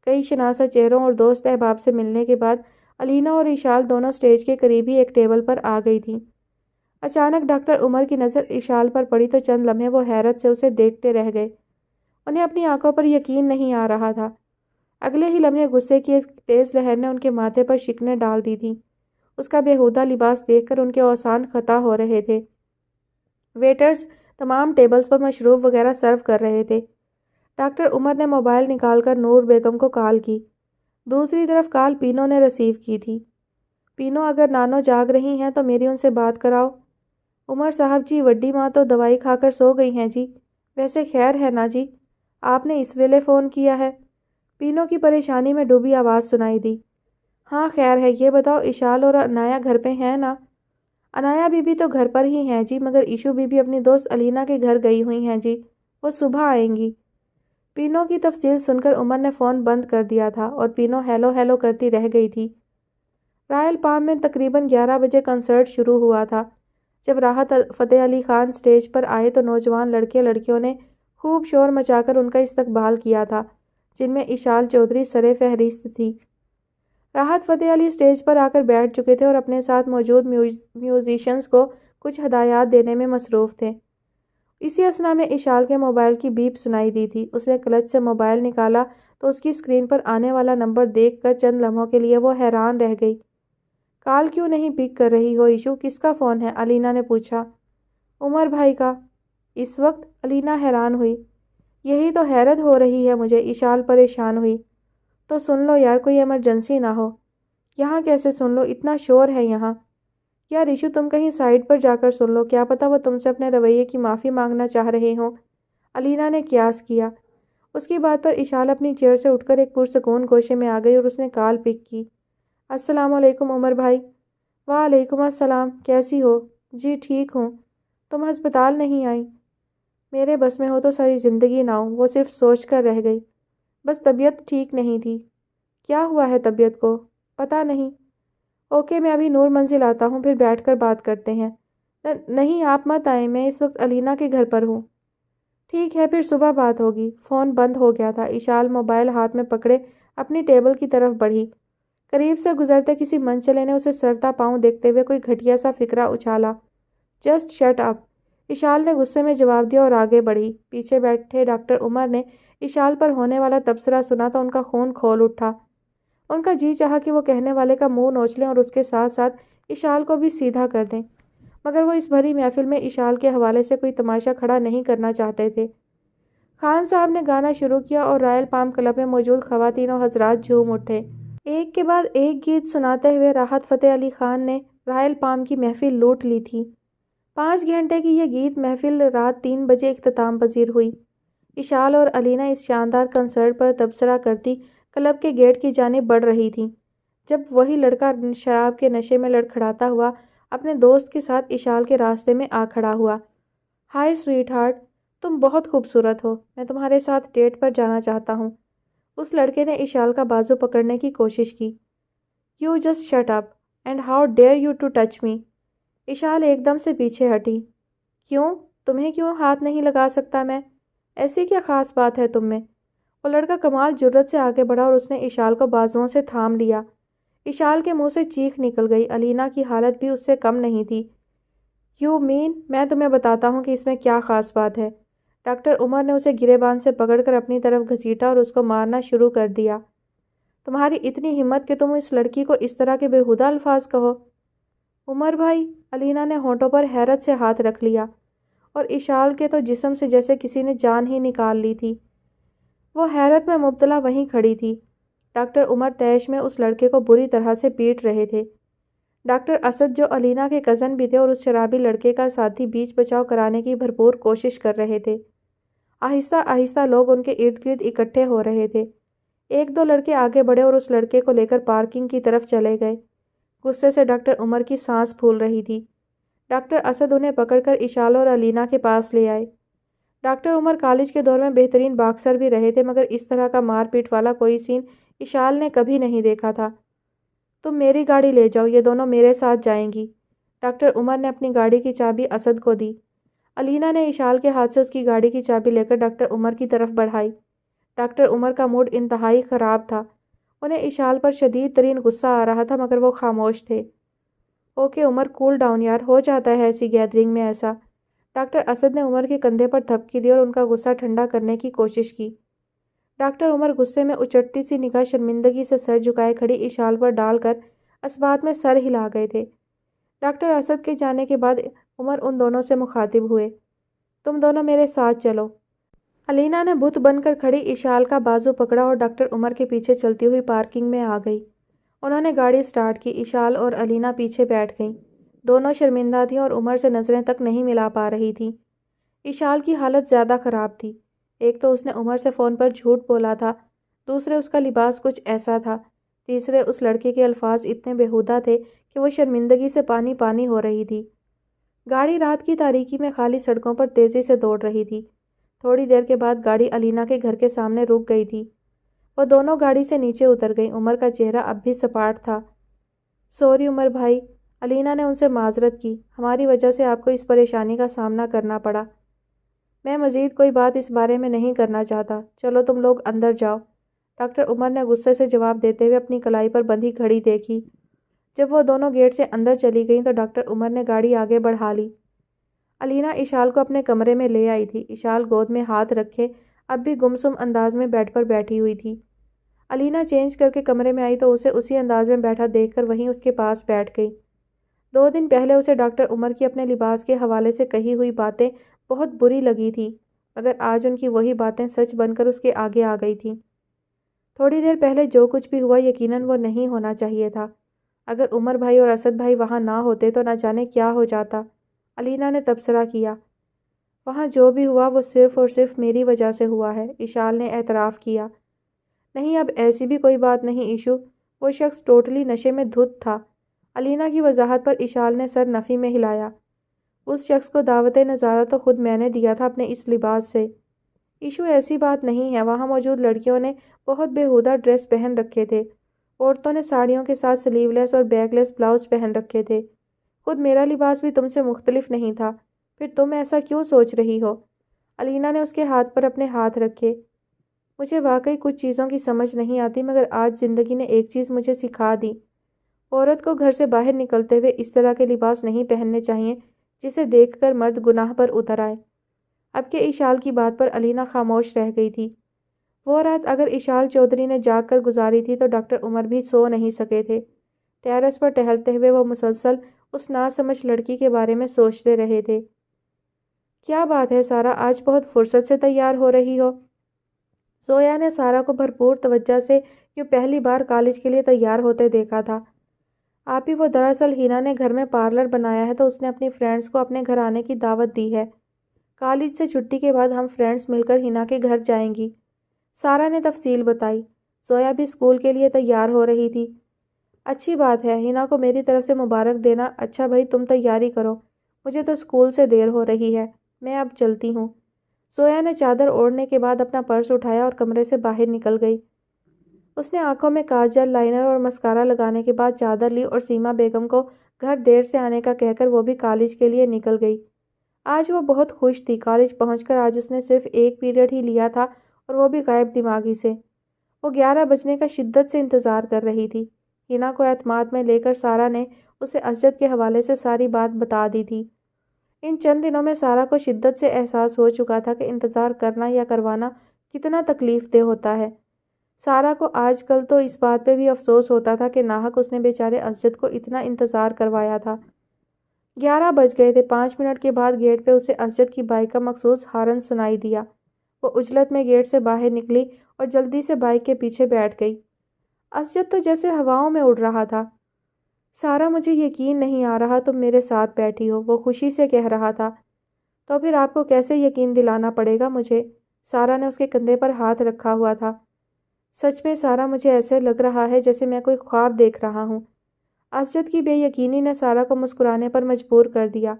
کئی شناسا چہروں اور دوست احباب سے ملنے کے بعد علینا اور اشال دونوں سٹیج کے قریب ہی ایک ٹیبل پر آ گئی تھیں۔ اچانک ڈاکٹر عمر کی نظر اشال پر پڑی تو چند لمحے وہ حیرت سے اسے دیکھتے رہ گئے۔ انہیں اپنی آنکھوں پر یقین نہیں آ رہا تھا۔ اگلے ہی لمحے غصے کی ایک تیز لہر نے ان کے ماتھے پر شکنیں ڈال دی تھیں۔ اس کا بےہودہ لباس دیکھ کر ان کے اوسان خطا ہو رہے تھے۔ ویٹرز تمام ٹیبلز پر مشروب وغیرہ سرو کر رہے تھے۔ ڈاکٹر عمر نے موبائل نکال کر نور بیگم کو کال کی۔ دوسری طرف کال پینو نے ریسیو کی تھی۔ پینو، اگر نانو جاگ رہی ہیں تو میری ان سے بات کراؤ۔ عمر صاحب جی، وڈی ماں تو دوائی کھا کر سو گئی ہیں جی، ویسے خیر ہے نا جی، آپ نے اس ویلے فون کیا ہے؟ پینو کی پریشانی میں ڈوبی آواز سنائی دی۔ ہاں خیر ہے، یہ بتاؤ اشال اور انایا گھر پہ ہیں نا؟ انایا بی بی تو گھر پر ہی ہیں جی، مگر ایشو بی بی اپنی دوست علینا کے گھر گئی ہوئی ہیں جی، وہ صبح آئیں گی۔ پینو کی تفصیل سن کر عمر نے فون بند کر دیا تھا اور پینو ہیلو ہیلو کرتی رہ گئی تھی۔ رائل پام میں تقریباً 11 بجے کنسرٹ شروع ہوا تھا۔ جب راحت فتح علی خان سٹیج پر آئے تو نوجوان لڑکے لڑکیوں نے خوب شور مچا کر ان کا استقبال کیا تھا، جن میں اشال چودھری سرِ فہرست تھی۔ راحت فتح علی سٹیج پر آ کر بیٹھ چکے تھے اور اپنے ساتھ موجود میوزیشنز کو کچھ ہدایات دینے میں مصروف تھے۔ اسی اثنا میں اشال کے موبائل کی بیپ سنائی دی تھی۔ اس نے کلچ سے موبائل نکالا تو اس کی اسکرین پر آنے والا نمبر دیکھ کر چند لمحوں کے لیے وہ حیران رہ گئی۔ کال کیوں نہیں پک کر رہی ہو ایشو؟ کس کا فون ہے؟ علینا نے پوچھا۔ عمر بھائی کا۔ اس وقت؟ علینا حیران ہوئی۔ یہی تو حیرت ہو رہی ہے مجھے، اشال پریشان ہوئی۔ تو سن لو یار، کوئی ایمرجنسی نہ ہو۔ یہاں کیسے سن لو، اتنا شور ہے یہاں۔ یار ایشو، تم کہیں سائڈ پر جا کر سن لو، کیا پتہ وہ تم سے اپنے رویے کی معافی مانگنا چاہ رہے ہوں۔ علینا نے قیاس کیا۔ اس کی بات پر اشال اپنی چیئر سے اٹھ کر ایک پرسکون گوشے میں آ گئی اور اس نے کال پک کی۔ السلام علیکم عمر بھائی۔ وعلیکم السلام، کیسی ہو؟ جی ٹھیک ہوں۔ تم ہسپتال نہیں آئی؟ میرے بس میں ہو تو ساری زندگی نہ ہوں، وہ صرف سوچ کر رہ گئی۔ بس طبیعت ٹھیک نہیں تھی۔ کیا ہوا ہے طبیعت کو؟ پتہ نہیں۔ اوکے، میں ابھی نور منزل آتا ہوں، پھر بیٹھ کر بات کرتے ہیں۔ نہیں آپ مت آئیں، میں اس وقت علینا کے گھر پر ہوں۔ ٹھیک ہے، پھر صبح بات ہوگی۔ فون بند ہو گیا تھا۔ اشال موبائل ہاتھ میں پکڑے اپنی ٹیبل کی طرف بڑھی۔ قریب سے گزرتے کسی منچلے نے اسے سرتا پاؤں دیکھتے ہوئے کوئی گھٹیا سا فقرہ اچھالا۔ جسٹ شٹ اپ، اشال نے غصے میں جواب دیا اور آگے بڑھی۔ پیچھے بیٹھے ڈاکٹر عمر نے اشال پر ہونے والا تبصرہ سنا تو ان کا خون کھول اٹھا۔ ان کا جی چاہا کہ وہ کہنے والے کا منہ نوچ لیں اور اس کے ساتھ ساتھ اشال کو بھی سیدھا کر دیں، مگر وہ اس بھری محفل میں اشال کے حوالے سے کوئی تماشا کھڑا نہیں کرنا چاہتے تھے۔ خان صاحب نے گانا شروع کیا اور رائل پام کلب میں موجود خواتین و حضرات جھوم اٹھے۔ ایک کے بعد ایک گیت سناتے ہوئے راحت فتح علی خان نے رائل پام کی محفل لوٹ لی تھی۔ 5 گھنٹے کی یہ گیت محفل رات 3 بجے اختتام پذیر ہوئی۔ اشال اور علینا اس شاندار کنسرٹ پر تبصرہ کرتی کلب کے گیٹ کی جانب بڑھ رہی تھیں جب وہی لڑکا شراب کے نشے میں لڑکھڑاتا ہوا اپنے دوست کے ساتھ اشال کے راستے میں آ کھڑا ہوا۔ ہائے سویٹ ہارٹ، تم بہت خوبصورت ہو، میں تمہارے ساتھ ڈیٹ پر جانا چاہتا ہوں۔ اس لڑکے نے اشال کا بازو پکڑنے کی کوشش کی۔ You just shut up and how dare you to touch me. Eshal ایک دم سے پیچھے ہٹی۔ کیوں؟ تمہیں کیوں ہاتھ نہیں لگا سکتا میں؟ ایسی کیا خاص بات ہے تم میں؟ وہ لڑکا کمال جرأت سے آگے بڑھا اور اس نے اشال کو بازوؤں سے تھام لیا۔ اشال کے منہ سے چیخ نکل گئی۔ علینا کی حالت بھی اس سے کم نہیں تھی۔ یو مین، میں تمہیں بتاتا ہوں کہ اس میں کیا خاص بات ہے۔ ڈاکٹر عمر نے اسے گریبان سے پکڑ کر اپنی طرف گھسیٹا اور اس کو مارنا شروع کر دیا۔ تمہاری اتنی ہمت کہ تم اس لڑکی کو اس طرح کے بےہودہ الفاظ کہو؟ عمر بھائی، علینا نے ہونٹوں پر حیرت سے ہاتھ رکھ لیا اور اشال کے تو جسم سے جیسے کسی نے جان ہی نکال لی تھی۔ وہ حیرت میں مبتلا وہیں کھڑی تھی۔ ڈاکٹر عمر طیش میں اس لڑکے کو بری طرح سے پیٹ رہے تھے۔ ڈاکٹر اسد جو علینا کے کزن بھی تھے اور اس شرابی لڑکے کا ساتھی بیچ بچاؤ کرانے کی بھرپور کوشش کر رہے تھے۔ آہستہ آہستہ لوگ ان کے ارد گرد اکٹھے ہو رہے تھے۔ 1-2 لڑکے آگے بڑھے اور اس لڑکے کو لے کر پارکنگ کی طرف چلے گئے۔ غصے سے ڈاکٹر عمر کی سانس پھول رہی تھی۔ ڈاکٹر اسد انہیں پکڑ کر اشال اور علینا کے پاس لے آئے۔ ڈاکٹر عمر کالج کے دور میں بہترین باکسر بھی رہے تھے، مگر اس طرح کا مار پیٹ والا کوئی سین اشال نے کبھی نہیں دیکھا تھا۔ تم میری گاڑی لے جاؤ، یہ دونوں میرے ساتھ جائیں گی۔ ڈاکٹر عمر نے اپنی گاڑی کی چابی اسد کو دی۔ علینا نے اشال کے ہاتھ سے اس کی گاڑی کی چابی لے کر ڈاکٹر عمر کی طرف بڑھائی۔ ڈاکٹر عمر کا موڈ انتہائی خراب تھا۔ انہیں اشال پر شدید ترین غصہ آ رہا تھا، مگر وہ خاموش تھے۔ اوکے عمر، کول ڈاؤن یار، ہو جاتا ہے ایسی گیدرنگ میں ایسا۔ ڈاکٹر اسد نے عمر کے کندھے پر تھپکی دی اور ان کا غصہ ٹھنڈا کرنے کی کوشش کی۔ ڈاکٹر عمر غصے میں اچٹتی سی نگاہ شرمندگی سے سر جھکائے کھڑی اشال پر ڈال کر اسبات میں سر ہلا گئے تھے۔ ڈاکٹر اسد کے جانے کے بعد عمر ان دونوں سے مخاطب ہوئے۔ تم دونوں میرے ساتھ چلو۔ علینا نے بت بن کر کھڑی اشال کا بازو پکڑا اور ڈاکٹر عمر کے پیچھے چلتی ہوئی پارکنگ میں آ گئی۔ انہوں نے گاڑی سٹارٹ کی۔ اشال اور علینا پیچھے بیٹھ گئیں۔ دونوں شرمندہ تھیں اور عمر سے نظریں تک نہیں ملا پا رہی تھیں۔ اشال کی حالت زیادہ خراب تھی۔ ایک تو اس نے عمر سے فون پر جھوٹ بولا تھا، دوسرے اس کا لباس کچھ ایسا تھا، تیسرے اس لڑکے کے الفاظ اتنے بیہودہ تھے کہ وہ شرمندگی سے پانی پانی ہو رہی تھی۔ گاڑی رات کی تاریکی میں خالی سڑکوں پر تیزی سے دوڑ رہی تھی۔ تھوڑی دیر کے بعد گاڑی علینا کے گھر کے سامنے رک گئی تھی۔ وہ دونوں گاڑی سے نیچے اتر گئیں۔ عمر کا چہرہ اب بھی سپاٹ تھا۔ سوری عمر بھائی، علینا نے ان سے معذرت کی، ہماری وجہ سے آپ کو اس پریشانی کا سامنا کرنا پڑا۔ میں مزید کوئی بات اس بارے میں نہیں کرنا چاہتا، چلو تم لوگ اندر جاؤ۔ ڈاکٹر عمر نے غصے سے جواب دیتے ہوئے اپنی کلائی پر بندھی گھڑی دیکھی۔ جب وہ دونوں گیٹ سے اندر چلی گئیں تو ڈاکٹر عمر نے گاڑی آگے بڑھا لی۔ علینا اشال کو اپنے کمرے میں لے آئی تھی۔ اشال گود میں ہاتھ رکھے اب بھی گمسم انداز میں بیڈ پر بیٹھی ہوئی تھی۔ علینا چینج کر کے کمرے میں آئی تو اسے اسی انداز میں بیٹھا دیکھ کر وہیں اس کے پاس بیٹھ گئی۔ 2 دن پہلے اسے ڈاکٹر عمر کی اپنے لباس کے حوالے سے کہی ہوئی باتیں بہت بری لگی تھیں، مگر آج ان کی وہی باتیں سچ بن کر اس کے آگے آ گئی تھیں۔ تھوڑی دیر پہلے جو کچھ بھی ہوا یقیناً وہ نہیں ہونا چاہیے تھا۔ اگر عمر بھائی اور اسد بھائی وہاں نہ ہوتے تو نہ جانے کیا ہو جاتا، علینا نے تبصرہ کیا۔ وہاں جو بھی ہوا وہ صرف اور صرف میری وجہ سے ہوا ہے، اشال نے اعتراف کیا۔ نہیں، اب ایسی بھی کوئی بات نہیں ایشو، وہ شخص ٹوٹلی نشے میں دھت تھا۔ علینا کی وضاحت پر اشال نے سر نفی میں ہلایا۔ اس شخص کو دعوت نظارہ تو خود میں نے دیا تھا اپنے اس لباس سے۔ ایشو ایسی بات نہیں ہے، وہاں موجود لڑکیوں نے بہت بیہودہ ڈریس پہن رکھے تھے۔ عورتوں نے ساڑیوں کے ساتھ سلیو لیس اور بیک لیس بلاؤز پہن رکھے تھے۔ خود میرا لباس بھی تم سے مختلف نہیں تھا، پھر تم ایسا کیوں سوچ رہی ہو؟ علینا نے اس کے ہاتھ پر اپنے ہاتھ رکھے۔ مجھے واقعی کچھ چیزوں کی سمجھ نہیں آتی، مگر آج زندگی نے ایک چیز مجھے سکھا دی۔ عورت کو گھر سے باہر نکلتے ہوئے اس طرح کے لباس نہیں پہننے چاہیے جسے دیکھ کر مرد گناہ پر اتر آئے۔ اب کے اشال کی بات پر علینا خاموش رہ گئی تھی۔ وہ رات اگر اشال چودھری نے جاگ کر گزاری تھی تو ڈاکٹر عمر بھی سو نہیں سکے تھے۔ ٹیرس پر ٹہلتے ہوئے وہ مسلسل اس ناسمجھ لڑکی کے بارے میں سوچتے رہے تھے۔ کیا بات ہے سارا، آج بہت فرصت سے تیار ہو رہی ہو؟ زویا نے سارا کو بھرپور توجہ سے یوں پہلی بار کالج کے لیے تیار ہوتے دیکھا تھا۔ آپ ہی وہ دراصل ہینا نے گھر میں پارلر بنایا ہے تو اس نے اپنی فرینڈز کو اپنے گھر آنے کی دعوت دی ہے۔ کالج سے چھٹی کے بعد ہم فرینڈز مل کر ہینا کے گھر جائیں گی، سارا نے تفصیل بتائی۔ زویا بھی اسکول کے لیے تیار ہو رہی تھی۔ اچھی بات ہے، ہینا کو میری طرف سے مبارک دینا۔ اچھا بھائی تم تیاری کرو، مجھے تو اسکول سے دیر ہو رہی ہے، میں اب چلتی ہوں۔ زویا نے چادر اوڑھنے کے بعد اپنا پرس اٹھایا اور کمرے سے باہر نکل گئی۔ اس نے آنکھوں میں کاجل، لائنر اور مسکارا لگانے کے بعد چادر لی اور سیما بیگم کو گھر دیر سے آنے کا کہہ کر وہ بھی کالج کے لیے نکل گئی۔ آج وہ بہت خوش تھی۔ کالج پہنچ کر آج اس نے صرف ایک پیریڈ ہی لیا تھا اور وہ بھی غائب دماغی سے۔ وہ 11 بجنے کا شدت سے انتظار کر رہی تھی۔ ہینا کو اعتماد میں لے کر سارا نے اسے اسجد کے حوالے سے ساری بات بتا دی تھی۔ ان چند دنوں میں سارا کو شدت سے احساس ہو چکا تھا کہ انتظار کرنا یا کروانا کتنا تکلیف دہ ہوتا ہے۔ سارا کو آج کل تو اس بات پہ بھی افسوس ہوتا تھا کہ ناحق اس نے بیچارے اسجد کو اتنا انتظار کروایا تھا۔ 11 بج گئے تھے۔ 5 منٹ کے بعد گیٹ پہ اسے اسجد کی بائک کا مخصوص ہارن سنائی دیا۔ وہ عجلت میں گیٹ سے باہر نکلی اور جلدی سے بائک کے پیچھے بیٹھ گئی۔ اسجد تو جیسے ہواؤں میں اڑ رہا تھا۔ سارا مجھے یقین نہیں آ رہا تم میرے ساتھ بیٹھی ہو، وہ خوشی سے کہہ رہا تھا۔ تو پھر آپ کو کیسے یقین دلانا پڑے گا مجھے؟ سارا نے اس کے کندھے پر ہاتھ رکھا ہوا تھا۔ سچ میں سارا مجھے ایسے لگ رہا ہے جیسے میں کوئی خواب دیکھ رہا ہوں۔ اسجد کی بے یقینی نے سارا کو مسکرانے پر مجبور کر دیا۔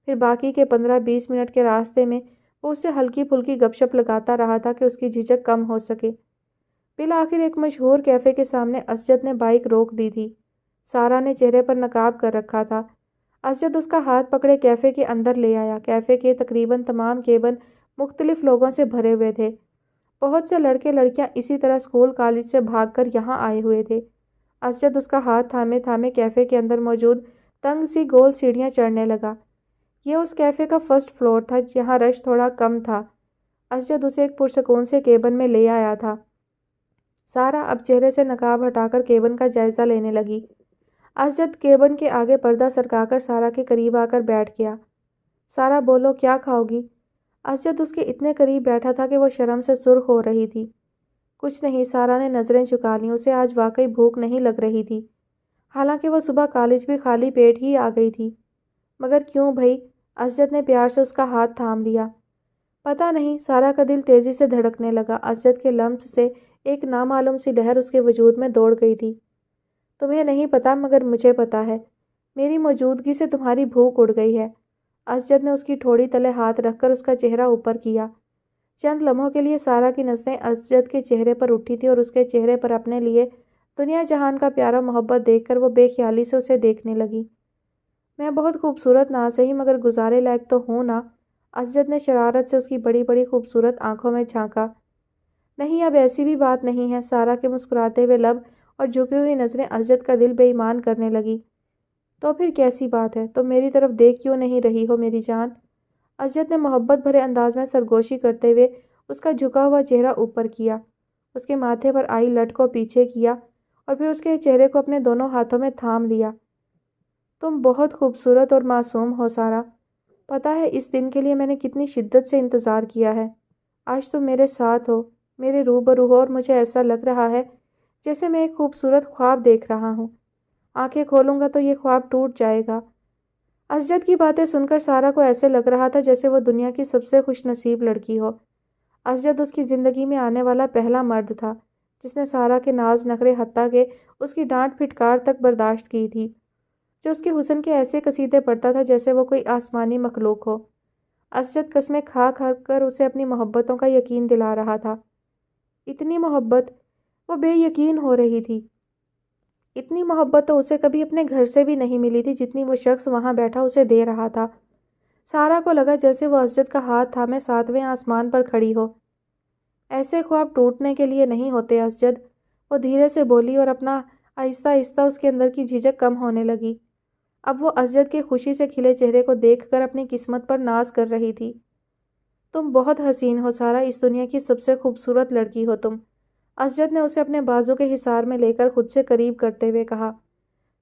پھر باقی کے 15-20 منٹ کے راستے میں وہ اسے ہلکی پھلکی گپ شپ لگاتا رہا تھا کہ اس کی جھجک کم ہو سکے۔ بالآخر ایک مشہور کیفے کے سامنے اسجد نے بائک روک دی تھی۔ سارا نے چہرے پر نقاب کر رکھا تھا۔ اسجد اس کا ہاتھ پکڑے کیفے کے اندر لے آیا۔ کیفے کے تقریباً تمام کیبن مختلف لوگوں سے بھرے ہوئے تھے۔ بہت سے لڑکے لڑکیاں اسی طرح اسکول کالج سے بھاگ کر یہاں آئے ہوئے تھے۔ اسجد اس کا ہاتھ تھامے تھامے کیفے کے اندر موجود تنگ سی گول سیڑھیاں چڑھنے لگا۔ یہ اس کیفے کا فرسٹ فلور تھا جہاں رش تھوڑا کم تھا۔ اسجد اسے ایک پرسکون سے کیبن میں لے آیا تھا۔ سارا اب چہرے سے نقاب ہٹا کر کیبن کا جائزہ لینے لگی۔ اسجد کیبن کے آگے پردہ سرکا کر سارا کے قریب آ کر بیٹھ گیا۔ سارا بولو کیا کھاؤ گی؟ اسجد اس کے اتنے قریب بیٹھا تھا کہ وہ شرم سے سرخ ہو رہی تھی۔ کچھ نہیں، سارا نے نظریں جھکا لیں، اسے آج واقعی بھوک نہیں لگ رہی تھی۔ حالانکہ وہ صبح کالج بھی خالی پیٹ ہی آ گئی تھی۔ مگر کیوں بھائی؟ اسجد نے پیار سے اس کا ہاتھ تھام لیا۔ پتہ نہیں، سارا کا دل تیزی سے دھڑکنے لگا۔ اسجد کے لمس سے ایک نامعلوم سی لہر اس کے وجود میں دوڑ گئی تھی۔ تمہیں نہیں پتا مگر مجھے پتا ہے، میری موجودگی سے تمہاری بھوک اڑ گئی ہے۔ اسجد نے اس کی ٹھوڑی تلے ہاتھ رکھ کر اس کا چہرہ اوپر کیا۔ چند لمحوں کے لیے سارا کی نظریں اسجد کے چہرے پر اٹھی تھی اور اس کے چہرے پر اپنے لیے دنیا جہان کا پیارا محبت دیکھ کر وہ بے خیالی سے اسے دیکھنے لگی۔ میں بہت خوبصورت نہ صحیح مگر گزارے لائق تو ہوں نا؟ اسجد نے شرارت سے اس کی بڑی بڑی خوبصورت آنکھوں میں جھانکا۔ نہیں، اب ایسی بھی بات نہیں ہے۔ سارا کے مسکراتے ہوئے لب اور جھکی ہوئی نظریں اسجد کا دل بے ایمان کرنے لگی۔ تو پھر کیسی بات ہے؟ تم میری طرف دیکھ کیوں نہیں رہی ہو میری جان؟ اسجد نے محبت بھرے انداز میں سرگوشی کرتے ہوئے اس کا جھکا ہوا چہرہ اوپر کیا، اس کے ماتھے پر آئی لٹ کو پیچھے کیا اور پھر اس کے چہرے کو اپنے دونوں ہاتھوں میں تھام لیا۔ تم بہت خوبصورت اور معصوم ہو سارا۔ پتہ ہے اس دن کے لیے میں نے کتنی شدت سے انتظار کیا ہے۔ آج تم میرے ساتھ ہو، میرے روبرو ہو اور مجھے ایسا لگ رہا ہے جیسے میں ایک خوبصورت خواب دیکھ رہا ہوں۔ آنکھیں کھولوں گا تو یہ خواب ٹوٹ جائے گا۔ اسجد کی باتیں سن کر سارا کو ایسے لگ رہا تھا جیسے وہ دنیا کی سب سے خوش نصیب لڑکی ہو۔ اسجد اس کی زندگی میں آنے والا پہلا مرد تھا جس نے سارا کے ناز نخرے حتیٰ کہ اس کی ڈانٹ پھٹکار تک برداشت کی تھی، جو اس کے حسن کے ایسے قصیدے پڑھتا تھا جیسے وہ کوئی آسمانی مخلوق ہو۔ اسجد قسمیں کھا کھا کر اسے اپنی محبتوں کا یقین دلا رہا تھا۔ اتنی محبت، وہ بے یقین ہو رہی تھی۔ اتنی محبت تو اسے کبھی اپنے گھر سے بھی نہیں ملی تھی جتنی وہ شخص وہاں بیٹھا اسے دے رہا تھا۔ سارا کو لگا جیسے وہ اسجد کا ہاتھ تھامے ساتویں آسمان پر کھڑی ہو۔ ایسے خواب ٹوٹنے کے لیے نہیں ہوتے اسجد، وہ دھیرے سے بولی اور اپنا آہستہ آہستہ اس کے اندر کی جھجک کم ہونے لگی۔ اب وہ اسجد کے خوشی سے کھلے چہرے کو دیکھ کر اپنی قسمت پر ناز کر رہی تھی۔ تم بہت حسین ہو سارا، اس دنیا کی سب سے خوبصورت لڑکی ہو تم، اسجد نے اسے اپنے بازو کے حصار میں لے کر خود سے قریب کرتے ہوئے کہا۔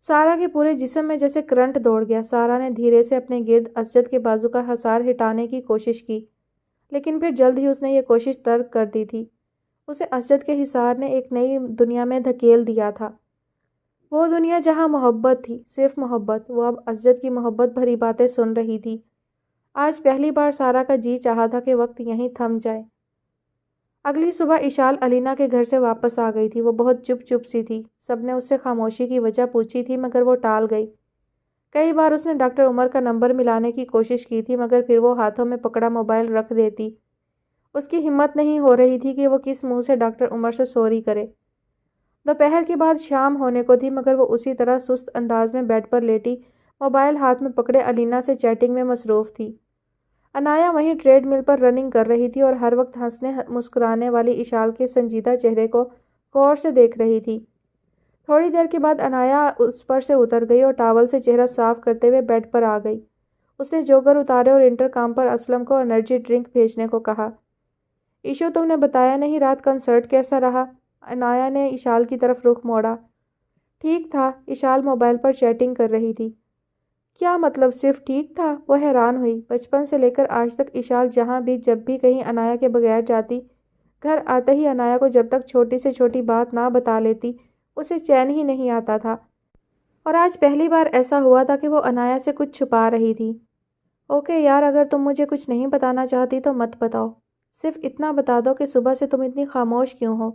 سارا کے پورے جسم میں جیسے کرنٹ دوڑ گیا۔ سارا نے دھیرے سے اپنے گرد اسجد کے بازو کا حصار ہٹانے کی کوشش کی، لیکن پھر جلد ہی اس نے یہ کوشش ترک کر دی تھی۔ اسے اسجد کے حصار نے ایک نئی دنیا میں دھکیل دیا تھا، وہ دنیا جہاں محبت تھی، صرف محبت۔ وہ اب اسجد کی محبت بھری باتیں سن رہی تھی۔ آج پہلی بار سارا کا جی چاہا تھا کہ وقت یہیں تھم جائے۔ اگلی صبح اشال علینا کے گھر سے واپس آ گئی تھی۔ وہ بہت چپ چپ سی تھی۔ سب نے اس سے خاموشی کی وجہ پوچھی تھی مگر وہ ٹال گئی۔ کئی بار اس نے ڈاکٹر عمر کا نمبر ملانے کی کوشش کی تھی مگر پھر وہ ہاتھوں میں پکڑا موبائل رکھ دیتی۔ اس کی ہمت نہیں ہو رہی تھی کہ وہ کس منہ سے ڈاکٹر عمر سے سوری کرے۔ دوپہر کے بعد شام ہونے کو تھی مگر وہ اسی طرح سست انداز میں بیڈ پر لیٹی موبائل ہاتھ میں پکڑے علینا سے چیٹنگ میں مصروف تھی۔ عنایا وہیں ٹریڈ مل پر رننگ کر رہی تھی اور ہر وقت ہنسنے مسکرانے والی اشال کے سنجیدہ چہرے کو غور سے دیکھ رہی تھی۔ تھوڑی دیر کے بعد عنایا اس پر سے اتر گئی اور ٹاول سے چہرہ صاف کرتے ہوئے بیڈ پر آ گئی۔ اس نے جوگر اتارے اور انٹرکام پر اسلم کو انرجی ڈرنک بھیجنے کو کہا۔ ایشو تم نے بتایا نہیں رات کنسرٹ کیسا رہا؟ عنایا نے اشال کی طرف رخ موڑا۔ ٹھیک تھا، اشال موبائل پر چیٹنگ کر رہی تھی۔ کیا مطلب صرف ٹھیک تھا؟ وہ حیران ہوئی۔ بچپن سے لے کر آج تک اشال جہاں بھی جب بھی کہیں عنایا کے بغیر جاتی، گھر آتے ہی عنایا کو جب تک چھوٹی سے چھوٹی بات نہ بتا لیتی اسے چین ہی نہیں آتا تھا، اور آج پہلی بار ایسا ہوا تھا کہ وہ عنایا سے کچھ چھپا رہی تھی۔ اوکے یار، اگر تم مجھے کچھ نہیں بتانا چاہتی تو مت بتاؤ، صرف اتنا بتا دو کہ صبح سے تم اتنی خاموش کیوں ہو؟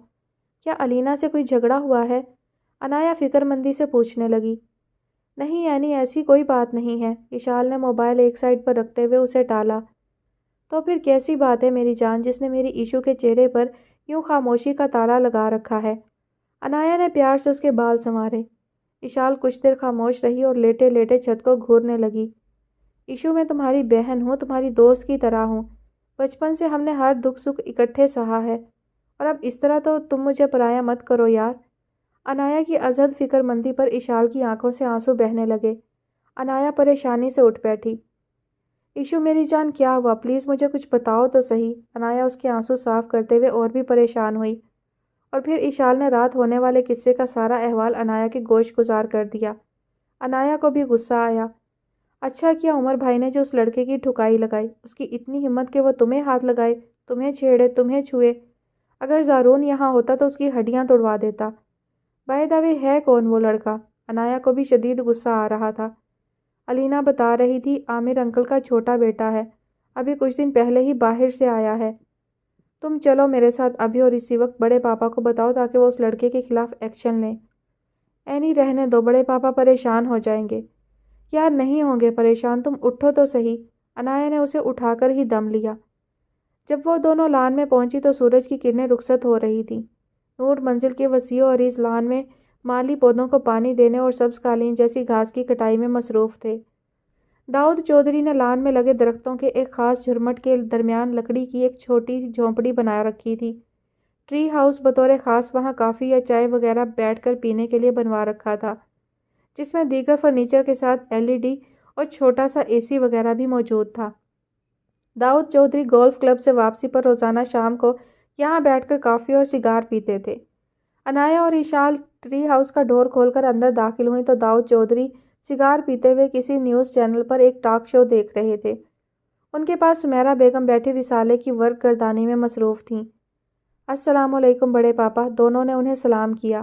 کیا علینا سے کوئی جھگڑا ہوا ہے؟ عنایا فکر مندی سے پوچھنے لگی۔ نہیں یعنی ایسی کوئی بات نہیں ہے۔ اشال نے موبائل ایک سائڈ پر رکھتے ہوئے اسے ٹالا۔ تو پھر کیسی بات ہے میری جان جس نے میری ایشو کے چہرے پر یوں خاموشی کا تالا لگا رکھا ہے؟ عنایا نے پیار سے اس کے بال سنوارے۔ اشال کچھ دیر خاموش رہی اور لیٹے لیٹے چھت کو گھورنے لگی۔ ایشو میں تمہاری بہن ہوں، تمہاری دوست کی طرح ہوں، بچپن سے ہم نے ہر دکھ سکھ اکٹھے سہا ہے، اور اب اس طرح تو تم مجھے پرایا مت کرو یار۔ عنایا کی ازحد فکر مندی پر اشال کی آنکھوں سے آنسو بہنے لگے۔ عنایا پریشانی سے اٹھ بیٹھی۔ ایشو میری جان کیا ہوا؟ پلیز مجھے کچھ بتاؤ تو صحیح۔ عنایا اس کے آنسو صاف کرتے ہوئے اور بھی پریشان ہوئی، اور پھر اشال نے رات ہونے والے قصے کا سارا احوال عنایا کے گوش گزار کر دیا۔ عنایا کو بھی غصہ آیا۔ اچھا کیا عمر بھائی نے جو اس لڑکے کی ٹھکائی لگائی، اس کی اتنی ہمت کہ وہ تمہیں ہاتھ لگائے، تمہیں چھیڑے، تمہیں چھوئے۔ اگر زارون یہاں ہوتا تو اس کی ہڈیاں توڑوا دیتا۔ بائی دا وے ہے کون وہ لڑکا؟ عنایا کو بھی شدید غصہ آ رہا تھا۔ علینا بتا رہی تھی عامر انکل کا چھوٹا بیٹا ہے، ابھی کچھ دن پہلے ہی باہر سے آیا ہے۔ تم چلو میرے ساتھ ابھی اور اسی وقت بڑے پاپا کو بتاؤ تاکہ وہ اس لڑکے کے خلاف ایکشن لیں۔ اینی رہنے دو، بڑے پاپا پریشان ہو جائیں گے۔ یار نہیں ہوں گے پریشان، تم اٹھو تو صحیح۔ عنایا نے اسے اٹھا کر ہی دم لیا۔ جب وہ دونوں لان میں پہنچی تو سورج کی کرنیں رخصت ہو رہی تھیں۔ نور منزل کے وسیع و عریض لان میں مالی پودوں کو پانی دینے اور سبز قالین جیسی گھاس کی کٹائی میں مصروف تھے۔ داؤد چودھری نے لان میں لگے درختوں کے ایک خاص جھرمٹ کے درمیان لکڑی کی ایک چھوٹی جھونپڑی بنا رکھی تھی۔ ٹری ہاؤس بطور خاص وہاں کافی یا چائے وغیرہ بیٹھ کر پینے کے لیے بنوا رکھا تھا، جس میں دیگر فرنیچر کے ساتھ LED اور چھوٹا سا AC وغیرہ بھی موجود تھا۔ داؤد چودھری گولف کلب سے واپسی پر روزانہ شام کو یہاں بیٹھ کر کافی اور سگار پیتے تھے۔ عنایا اور اشال ٹری ہاؤس کا ڈور کھول کر اندر داخل ہوئیں تو داؤد چودھری سگار پیتے ہوئے کسی نیوز چینل پر ایک ٹاک شو دیکھ رہے تھے۔ ان کے پاس سمیرہ بیگم بیٹھی رسالے کی ورق گردانی میں مصروف تھیں۔ السلام علیکم بڑے پاپا، دونوں نے انہیں سلام کیا۔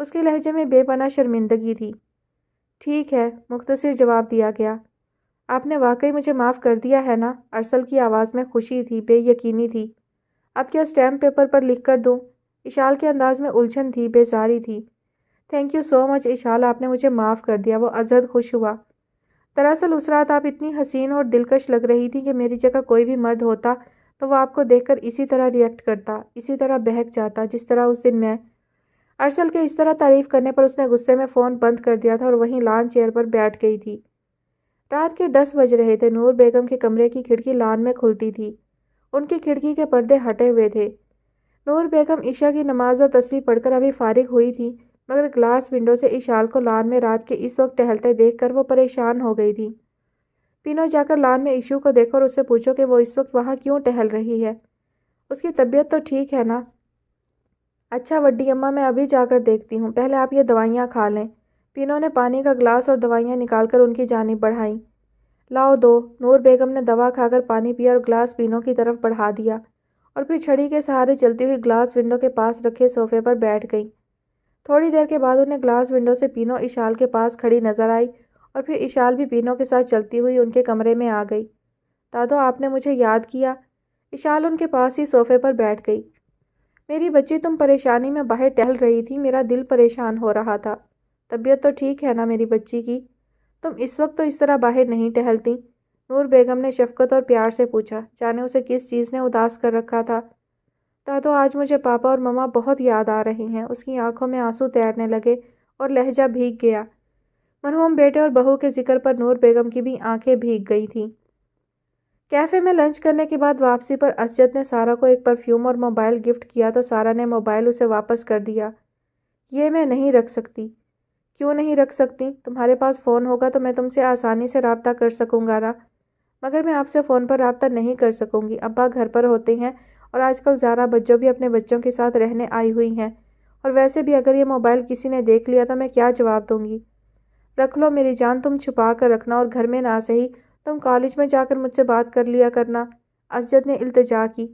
اس کے لہجے میں بے پناہ شرمندگی تھی۔ ٹھیک ہے، مختصر جواب دیا گیا۔ آپ نے واقعی مجھے معاف کر دیا ہے نا؟ ارسل کی آواز میں خوشی تھی، بے یقینی تھی۔ اب کیا اسٹیمپ پیپر پر لکھ کر دوں؟ اشال کے انداز میں الجھن تھی، بیزاری تھی۔ تھینک یو سو مچ اشال، آپ نے مجھے معاف کر دیا، وہ ازحد خوش ہوا۔ دراصل اس رات آپ اتنی حسین اور دلکش لگ رہی تھی کہ میری جگہ کوئی بھی مرد ہوتا تو وہ آپ کو دیکھ کر اسی طرح ریئیکٹ کرتا، اسی طرح بہک جاتا جس طرح اس دن میں۔ ارسل کے اس طرح تعریف کرنے پر اس نے غصے میں فون بند کر دیا تھا اور وہیں لان چیئر پر بیٹھ گئی تھی۔ رات کے 10 بج رہے تھے۔ نور بیگم کے کمرے کی کھڑکی لان میں کھلتی تھی۔ ان کی کھڑکی کے پردے ہٹے ہوئے تھے۔ نور بیگم عشاء کی نماز اور تسبیح پڑھ کر ابھی فارغ ہوئی تھی، مگر گلاس ونڈو سے اشال کو لان میں رات کے اس وقت ٹہلتے دیکھ کر وہ پریشان ہو گئی تھی۔ پینو، جا کر لان میں ایشو کو دیکھو اور اس سے پوچھو کہ وہ اس وقت وہاں کیوں ٹہل رہی ہے۔ اس کی طبیعت تو ٹھیک ہے نا؟ اچھا وڈی اماں، میں ابھی جا کر دیکھتی ہوں، پہلے آپ یہ دوائیاں کھا لیں۔ پینو نے پانی کا گلاس اور دوائیاں نکال کر ان کی جانب بڑھائیں۔ لاؤ دو۔ نور بیگم نے دوا کھا کر پانی پیا اور گلاس پینو کی طرف بڑھا دیا اور پھر چھڑی کے سہارے چلتی ہوئی گلاس ونڈو کے پاس رکھے صوفے پر بیٹھ گئی۔ تھوڑی دیر کے بعد انہیں گلاس ونڈو سے پینو اشال کے پاس کھڑی نظر آئی اور پھر اشال بھی پینو کے ساتھ چلتی ہوئی ان کے کمرے میں آ گئی۔ دادو، آپ نے مجھے یاد کیا؟ اشال ان کے پاس ہی صوفے پر بیٹھ گئی۔ میری بچی، تم پریشانی میں باہر ٹہل رہی تھی، میرا دل پریشان ہو رہا تھا۔ طبیعت تو ٹھیک ہے نا میری بچی کی؟ تم اس وقت تو اس طرح باہر نہیں ٹہلتی۔ نور بیگم نے شفقت اور پیار سے پوچھا، جانے اسے کس چیز نے اداس کر رکھا تھا۔ دادو، آج مجھے پاپا اور مما بہت یاد آ رہے ہیں۔ اس کی آنکھوں میں آنسو تیرنے لگے اور لہجہ بھیگ گیا۔ مرحوم بیٹے اور بہو کے ذکر پر نور بیگم کی بھی آنکھیں بھیگ گئی تھیں۔ کیفے میں لنچ کرنے کے بعد واپسی پر اسجد نے سارا کو ایک پرفیوم اور موبائل گفٹ کیا تو سارا نے موبائل اسے واپس کر دیا۔ یہ میں نہیں رکھ سکتی۔ کیوں نہیں رکھ سکتی؟ تمہارے پاس فون ہوگا تو میں تم سے آسانی سے رابطہ کر سکوں گا نا؟ مگر میں آپ سے فون پر رابطہ نہیں کر سکوں گی، ابا گھر پر ہوتے ہیں اور آج کل زارا بچوں بھی اپنے بچوں کے ساتھ رہنے آئی ہوئی ہیں، اور ویسے بھی اگر یہ موبائل کسی نے دیکھ لیا تو میں کیا جواب دوں گی؟ رکھ لو میری جان، تم چھپا کر رکھنا اور گھر میں نہ صحیح تم کالج میں جا کر مجھ سے بات کر لیا کرنا۔ اسجد نے التجا کی۔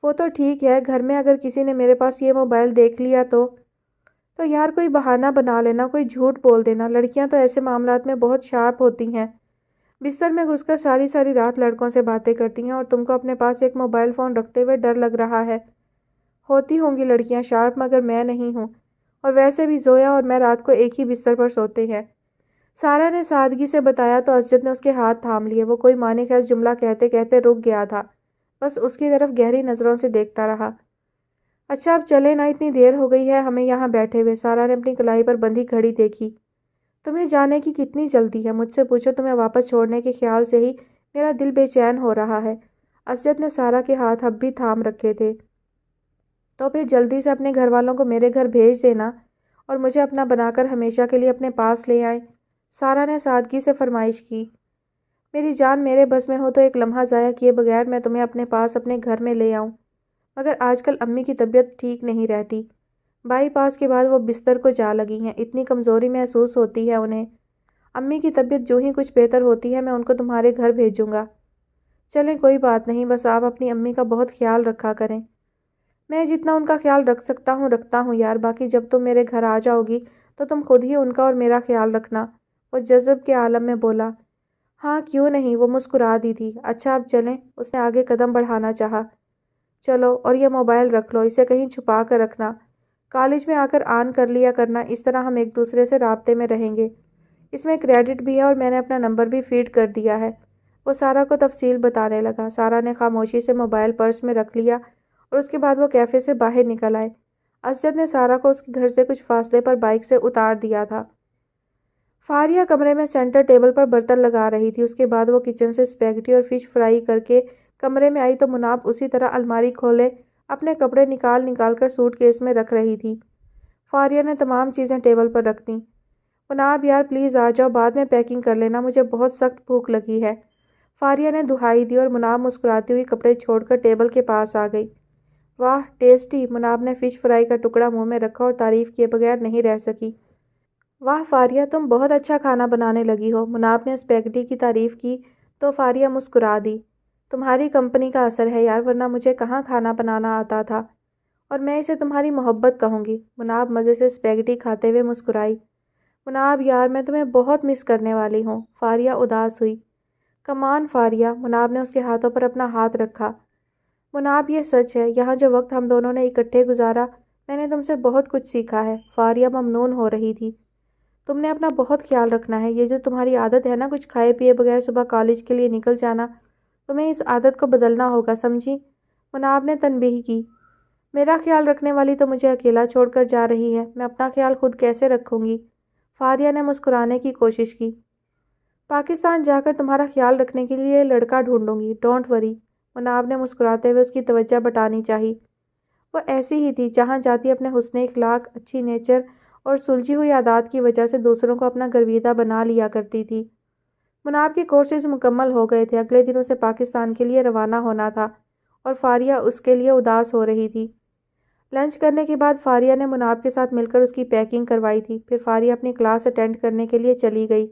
وہ تو ٹھیک ہے، گھر میں اگر کسی نے میرے پاس یہ موبائل دیکھ لیا تو یار کوئی بہانہ بنا لینا، کوئی جھوٹ بول دینا۔ لڑکیاں تو ایسے معاملات میں بہت شارپ ہوتی ہیں، بستر میں گھس کر ساری ساری رات لڑکوں سے باتیں کرتی ہیں، اور تم کو اپنے پاس ایک موبائل فون رکھتے ہوئے ڈر لگ رہا ہے۔ ہوتی ہوں گی لڑکیاں شارپ، مگر میں نہیں ہوں، اور ویسے بھی زویا اور میں رات کو ایک ہی بستر پر سوتے ہیں۔ سارا نے سادگی سے بتایا تو اسجد نے اس کے ہاتھ تھام لیے۔ وہ کوئی معنی خیز جملہ کہتے کہتے رک گیا تھا، بس اس کی طرف گہری نظروں سے دیکھتا رہا۔ اچھا اب چلے نا، اتنی دیر ہو گئی ہے ہمیں یہاں بیٹھے ہوئے۔ سارا نے اپنی کلائی پر بندھی گھڑی دیکھی۔ تمہیں جانے کی کتنی جلدی ہے؟ مجھ سے پوچھو، تمہیں واپس چھوڑنے کے خیال سے ہی میرا دل بے چین ہو رہا ہے۔ اسجد نے سارا کے ہاتھ اب بھی تھام رکھے تھے۔ تو پھر جلدی سے اپنے گھر والوں کو میرے گھر بھیج دینا اور مجھے اپنا بنا کر ہمیشہ کے لیے اپنے پاس لے آئیں، سارا نے سادگی سے فرمائش کی۔ میری جان، میرے بس میں ہو تو ایک لمحہ ضائع کیے بغیر میں تمہیں اپنے پاس اپنے گھر میں لے آؤں، مگر آج کل امی کی طبیعت ٹھیک نہیں رہتی۔ بائی پاس کے بعد وہ بستر کو جا لگی ہیں، اتنی کمزوری محسوس ہوتی ہے انہیں۔ امی کی طبیعت جو ہی کچھ بہتر ہوتی ہے میں ان کو تمہارے گھر بھیجوں گا۔ چلیں کوئی بات نہیں، بس آپ اپنی امی کا بہت خیال رکھا کریں۔ میں جتنا ان کا خیال رکھ سکتا ہوں رکھتا ہوں یار، باقی جب تم میرے گھر آ جاؤ گی تو تم خود ہی ان کا اور میرا خیال رکھنا، وہ جذب کے عالم میں بولا۔ ہاں کیوں نہیں، وہ مسکرا دی تھی۔ اچھا اب چلیں، اس نے آگے قدم بڑھانا چاہا۔ چلو، اور یہ موبائل رکھ لو، اسے کہیں چھپا کر رکھنا، کالج میں آ کر آن کر لیا کرنا، اس طرح ہم ایک دوسرے سے رابطے میں رہیں گے۔ اس میں کریڈٹ بھی ہے اور میں نے اپنا نمبر بھی فیڈ کر دیا ہے۔ وہ سارا کو تفصیل بتانے لگا۔ سارا نے خاموشی سے موبائل پرس میں رکھ لیا اور اس کے بعد وہ کیفے سے باہر نکل آئے۔ اسجد نے سارا کو اس کے گھر سے کچھ فاصلے پر بائک سے اتار دیا تھا۔ فاریہ کمرے میں سینٹر ٹیبل پر برتن لگا رہی تھی۔ اس کے بعد وہ کچن سے اسپیگٹی اور فش فرائی کر کے کمرے میں آئی تو مناب اسی طرح الماری کھولے اپنے کپڑے نکال کر سوٹ کیس میں رکھ رہی تھی۔ فاریہ نے تمام چیزیں ٹیبل پر رکھ دیں۔ مناب یار پلیز آ جاؤ، بعد میں پیکنگ کر لینا، مجھے بہت سخت بھوک لگی ہے۔ فاریہ نے دہائی دی اور مناب مسکراتی ہوئی کپڑے چھوڑ کر ٹیبل کے پاس آ گئی۔ واہ ٹیسٹی، مناب نے فش فرائی کا ٹکڑا منہ میں رکھا اور تعریف کیے بغیر نہیں رہ سکی۔ واہ فاریہ، تم بہت اچھا کھانا بنانے لگی ہو۔ مناب نے اسپیگٹی کی تعریف کی تو فاریہ مسکرا دی۔ تمہاری کمپنی کا اثر ہے یار، ورنہ مجھے کہاں کھانا بنانا آتا تھا۔ اور میں اسے تمہاری محبت کہوں گی۔ مناب مزے سے اسپیگٹی کھاتے ہوئے مسکرائی۔ مناب یار میں تمہیں بہت مس کرنے والی ہوں۔ فاریہ اداس ہوئی۔ کمان فاریہ، مناب نے اس کے ہاتھوں پر اپنا ہاتھ رکھا۔ مناب یہ سچ ہے، یہاں جو وقت ہم دونوں نے اکٹھے گزارا میں نے تم سے بہت کچھ سیکھا ہے۔ فاریہ ممنون ہو رہی تھی۔ تم نے اپنا بہت خیال رکھنا ہے۔ یہ جو تمہاری عادت ہے نا کچھ کھائے پیے بغیر صبح کالج کے لیے نکل جانا، تمہیں اس عادت کو بدلنا ہوگا، سمجھی؟ مناب نے تنبیہ کی۔ میرا خیال رکھنے والی تو مجھے اکیلا چھوڑ کر جا رہی ہے، میں اپنا خیال خود کیسے رکھوں گی؟ فاریہ نے مسکرانے کی کوشش کی۔ پاکستان جا کر تمہارا خیال رکھنے کے لیے لڑکا ڈھونڈوں گی، ڈونٹ وری۔ مناب نے مسکراتے ہوئے اس کی توجہ بٹانی چاہی۔ وہ ایسی ہی تھی، جہاں جاتی اپنے حسن اخلاق، اچھی نیچر اور سلجھی ہوئی عادات کی وجہ سے دوسروں کو اپنا گرویدہ بنا لیا کرتی تھی۔ مناب کے کورسز مکمل ہو گئے تھے، اگلے دن اسے پاکستان کے لیے روانہ ہونا تھا اور فاریہ اس کے لیے اداس ہو رہی تھی۔ لنچ کرنے کے بعد فاریہ نے مناب کے ساتھ مل کر اس کی پیکنگ کروائی تھی، پھر فاریہ اپنی کلاس اٹینڈ کرنے کے لیے چلی گئی۔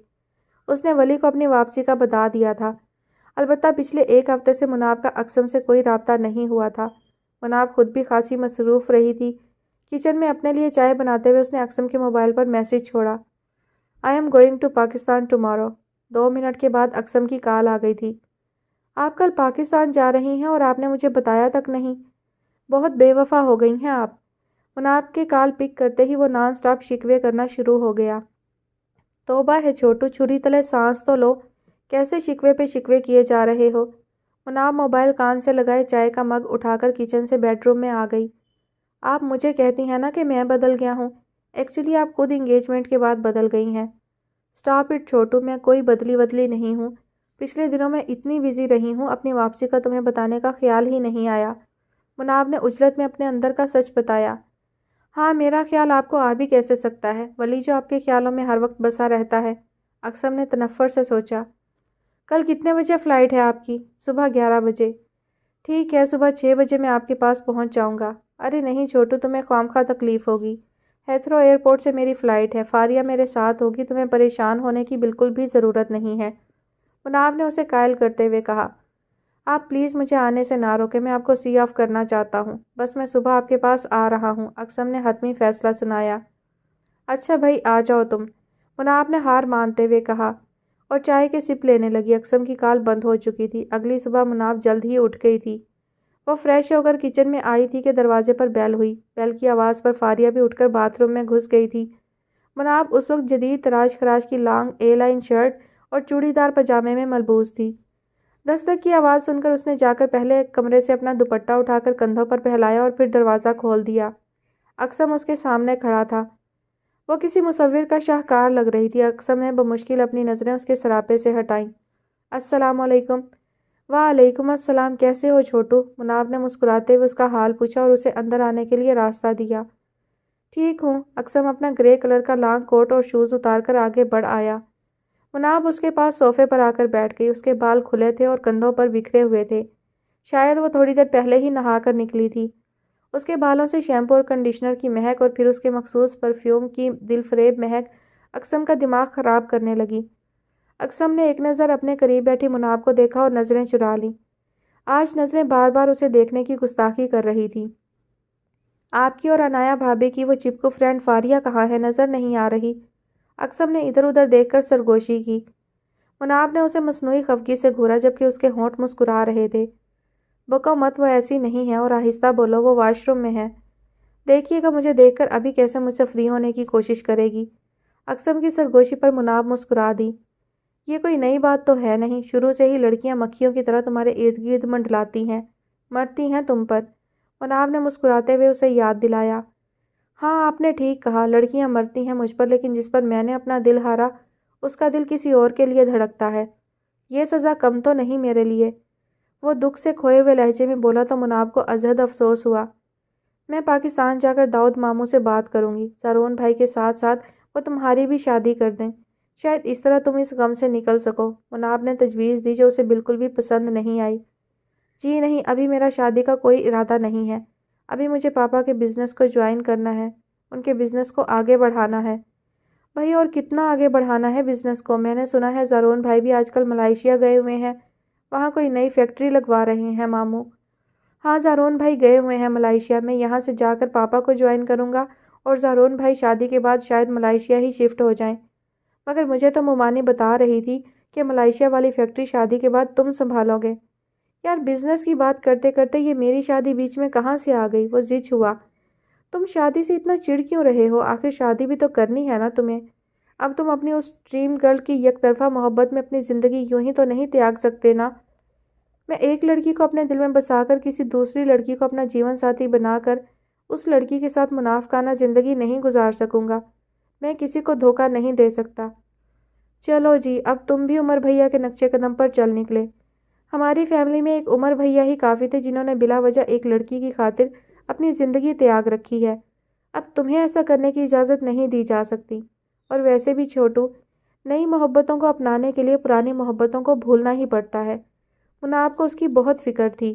اس نے ولی کو اپنی واپسی کا بتا دیا تھا، البتہ پچھلے ایک ہفتے سے مناب کا اقسم سے کوئی رابطہ نہیں ہوا تھا۔ مناب خود بھی خاصی مصروف رہی تھی۔ کچن میں اپنے لیے چائے بناتے ہوئے اس نے اقسم کے موبائل پر میسج چھوڑا، I am going to Pakistan tomorrow. 2 minute کے بعد اقسم کی کال آ گئی تھی۔ آپ کل پاکستان جا رہی ہیں اور آپ نے مجھے بتایا تک نہیں، بہت بے وفا ہو گئی ہیں آپ۔ مناب کے کال پک کرتے ہی وہ نان سٹاپ شکوے کرنا شروع ہو گیا۔ توبہ ہے چھوٹو، چھری تلے سانس تو لو، کیسے شکوے پہ شکوے کیے جا رہے ہو؟ مناب موبائل کان سے لگائے چائے کا مگ اٹھا کر کچن سے بیڈ روم میں آ گئی۔ آپ مجھے کہتی ہیں نا کہ میں بدل گیا ہوں، ایکچولی آپ خود انگیجمنٹ کے بعد بدل گئی ہیں۔ سٹاپ اٹ چھوٹو، میں کوئی بدلی نہیں ہوں۔ پچھلے دنوں میں اتنی بزی رہی ہوں، اپنی واپسی کا تمہیں بتانے کا خیال ہی نہیں آیا۔ مناب نے عجلت میں اپنے اندر کا سچ بتایا۔ ہاں میرا خیال آپ کو آ بھی کیسے سکتا ہے، ولی جو آپ کے خیالوں میں ہر وقت بسا رہتا ہے، اقسم نے تنفر سے سوچا۔ کل کتنے بجے فلائٹ ہے آپ کی؟ صبح 11 بجے۔ ٹھیک ہے، صبح 6 بجے میں آپ کے پاس پہنچ جاؤں گا۔ ارے نہیں چھوٹو، تمہیں خواہ تکلیف ہوگی، ہیتھرو ایئرپورٹ سے میری فلائٹ ہے، فاریہ میرے ساتھ ہوگی، تمہیں پریشان ہونے کی بالکل بھی ضرورت نہیں ہے۔ مناب نے اسے قائل کرتے ہوئے کہا، آپ پلیز مجھے آنے سے نہ روکیں، میں آپ کو سی آف کرنا چاہتا ہوں، بس میں صبح آپ کے پاس آ رہا ہوں، اقسم نے حتمی فیصلہ سنایا۔ اچھا بھائی آ جاؤ تم، مناب نے ہار مانتے ہوئے کہا اور چائے کے سپ لینے لگی۔ اقسم کی کال بند ہو چکی تھی۔ اگلی صبح مناب جلد ہی اٹھ گئی تھی۔ وہ فریش ہو کر کچن میں آئی تھی کہ دروازے پر بیل ہوئی۔ بیل کی آواز پر فاریہ بھی اٹھ کر باتھ روم میں گھس گئی تھی۔ مناب اس وقت جدید تراش خراش کی لانگ اے لائن شرٹ اور چوڑی دار پاجامے میں ملبوس تھی۔ دستک کی آواز سن کر اس نے جا کر پہلے کمرے سے اپنا دوپٹہ اٹھا کر کندھوں پر پھیلایا اور پھر دروازہ کھول دیا۔ اقسم اس کے سامنے کھڑا تھا۔ وہ کسی مصور کا شاہکار لگ رہی تھی۔ اقسم نے بمشکل اپنی نظریں اس کے سراپے سے ہٹائیں۔ السلام علیکم۔ وعلیکم السلام، کیسے ہو چھوٹو؟ مناب نے مسکراتے ہوئے اس کا حال پوچھا اور اسے اندر آنے کے لیے راستہ دیا۔ ٹھیک ہوں۔ اقسم اپنا گرے کلر کا لانگ کوٹ اور شوز اتار کر آگے بڑھ آیا۔ مناب اس کے پاس صوفے پر آ کر بیٹھ گئی۔ اس کے بال کھلے تھے اور کندھوں پر بکھرے ہوئے تھے، شاید وہ تھوڑی دیر پہلے ہی نہا کر نکلی تھی۔ اس کے بالوں سے شیمپو اور کنڈیشنر کی مہک اور پھر اس کے مخصوص پرفیوم کی دل فریب مہک اقسم کا دماغ خراب کرنے لگی۔ اقسم نے ایک نظر اپنے قریب بیٹھی مناب کو دیکھا اور نظریں چرا لیں۔ آج نظریں بار بار اسے دیکھنے کی گستاخی کر رہی تھی۔ آپ کی اور عنایا بھابھی کی وہ چپکو فرینڈ فاریہ کہاں ہے؟ نظر نہیں آ رہی۔ اقسم نے ادھر ادھر دیکھ کر سرگوشی کی۔ مناب نے اسے مصنوعی خفگی سے گھورا جبکہ اس کے ہونٹ مسکرا رہے تھے۔ بکو مت، وہ ایسی نہیں ہے، اور آہستہ بولو، وہ واش روم میں ہے۔ دیکھیے گا مجھے دیکھ کر ابھی کیسے مجھ سے فری ہونے کی کوشش کرے گی۔ اقسم کی سرگوشی پر مناب مسکرا دی۔ یہ کوئی نئی بات تو ہے نہیں، شروع سے ہی لڑکیاں مکھیوں کی طرح تمہارے ارد گرد منڈلاتی ہیں، مرتی ہیں تم پر۔ مناب نے مسکراتے ہوئے اسے یاد دلایا۔ ہاں آپ نے ٹھیک کہا، لڑکیاں مرتی ہیں مجھ پر، لیکن جس پر میں نے اپنا دل ہارا اس کا دل کسی اور کے لیے دھڑکتا ہے۔ یہ سزا کم تو نہیں میرے لیے؟ وہ دکھ سے کھوئے ہوئے لہجے میں بولا تو مناب کو ازحد افسوس ہوا۔ میں پاکستان جا کر داؤد ماموں سے بات کروں گی، زارون بھائی کے ساتھ ساتھ وہ تمہاری بھی شادی کر دیں، شاید اس طرح تم اس غم سے نکل سکو۔ مناب نے تجویز دی جو اسے بالکل بھی پسند نہیں آئی۔ جی نہیں، ابھی میرا شادی کا کوئی ارادہ نہیں ہے، ابھی مجھے پاپا کے بزنس کو جوائن کرنا ہے، ان کے بزنس کو آگے بڑھانا ہے۔ بھائی اور کتنا آگے بڑھانا ہے بزنس کو؟ میں نے سنا ہے زارون بھائی بھی آج کل ملائیشیا گئے ہوئے ہیں، وہاں کوئی نئی فیکٹری لگوا رہے ہیں ماموں۔ ہاں زارون بھائی گئے ہوئے ہیں ملائیشیا میں، یہاں سے جا کر پاپا کو جوائن کروں گا اور زارون بھائی شادی کے بعد شاید ملائیشیا ہی شفٹ ہو جائیں۔ مگر مجھے تو ممانی بتا رہی تھی کہ ملائیشیا والی فیکٹری شادی کے بعد تم سنبھالو گے۔ یار بزنس کی بات کرتے کرتے یہ میری شادی بیچ میں کہاں سے آ گئی؟ وہ زچ ہوا۔ تم شادی سے اتنا چڑ کیوں رہے ہو؟ آخر شادی بھی تو کرنی ہے نا تمہیں۔ اب تم اپنی اس ڈریم گرل کی یک طرفہ محبت میں اپنی زندگی یوں ہی تو نہیں تیاگ سکتے نا۔ میں ایک لڑکی کو اپنے دل میں بسا کر کسی دوسری لڑکی کو اپنا جیون ساتھی بنا کر اس لڑکی کے ساتھ منافقانہ زندگی نہیں گزار سکوں گا۔ میں کسی کو دھوکہ نہیں دے سکتا۔ چلو جی، اب تم بھی عمر بھیا کے نقشے قدم پر چل نکلے۔ ہماری فیملی میں ایک عمر بھیا ہی کافی تھے جنہوں نے بلا وجہ ایک لڑکی کی خاطر اپنی زندگی تیاگ رکھی ہے۔ اب تمہیں ایسا کرنے کی اجازت نہیں دی جا سکتی۔ اور ویسے بھی چھوٹو، نئی محبتوں کو اپنانے کے لیے پرانی محبتوں کو بھولنا ہی پڑتا ہے۔ مناب کو اس کی بہت فکر تھی،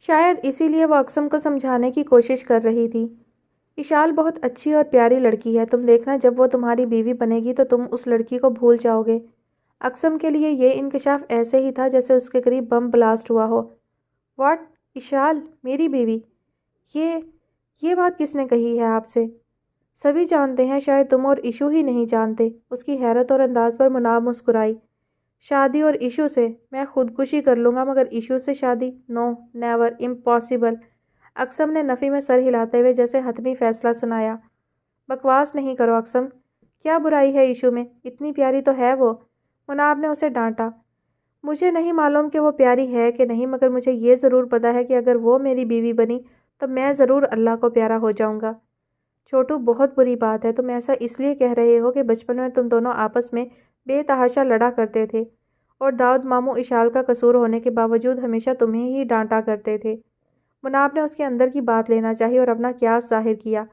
شاید اسی لیے وہ اقسم کو سمجھانے کی کوشش کر رہی تھی۔ اشال بہت اچھی اور پیاری لڑکی ہے، تم دیکھنا جب وہ تمہاری بیوی بنے گی تو تم اس لڑکی کو بھول جاؤ گے۔ اقسم کے لیے یہ انکشاف ایسے ہی تھا جیسے اس کے قریب بم بلاسٹ ہوا ہو۔ واٹ؟ اشال میری بیوی؟ یہ بات کس نے کہی ہے آپ سے؟ سبھی جانتے ہیں، شاید تم اور ایشو ہی نہیں جانتے۔ اس کی حیرت اور انداز پر مناب مسکرائی۔ شادی اور ایشو سے؟ میں خودکشی کر لوں گا مگر ایشو سے شادی؟ نو نیور، امپاسبل۔ اقسم نے نفی میں سر ہلاتے ہوئے جیسے حتمی فیصلہ سنایا۔ بکواس نہیں کرو اقسم، کیا برائی ہے ایشو میں؟ اتنی پیاری تو ہے وہ۔ مناب نے اسے ڈانٹا۔ مجھے نہیں معلوم کہ وہ پیاری ہے کہ نہیں، مگر مجھے یہ ضرور پتا ہے کہ اگر وہ میری بیوی بنی تو میں ضرور اللہ کو پیارا ہو جاؤں گا۔ چھوٹو بہت بری بات ہے، تم ایسا اس لیے کہہ رہے ہو کہ بچپن میں تم دونوں آپس میں بے تحاشا لڑا کرتے تھے اور داؤد ماموں اشال کا قصور ہونے کے باوجود ہمیشہ تمہیں ہی ڈانٹا کرتے تھے۔ مناب نے اس کے اندر کی بات لینا چاہی اور اپنا قیاس ظاہر کیا۔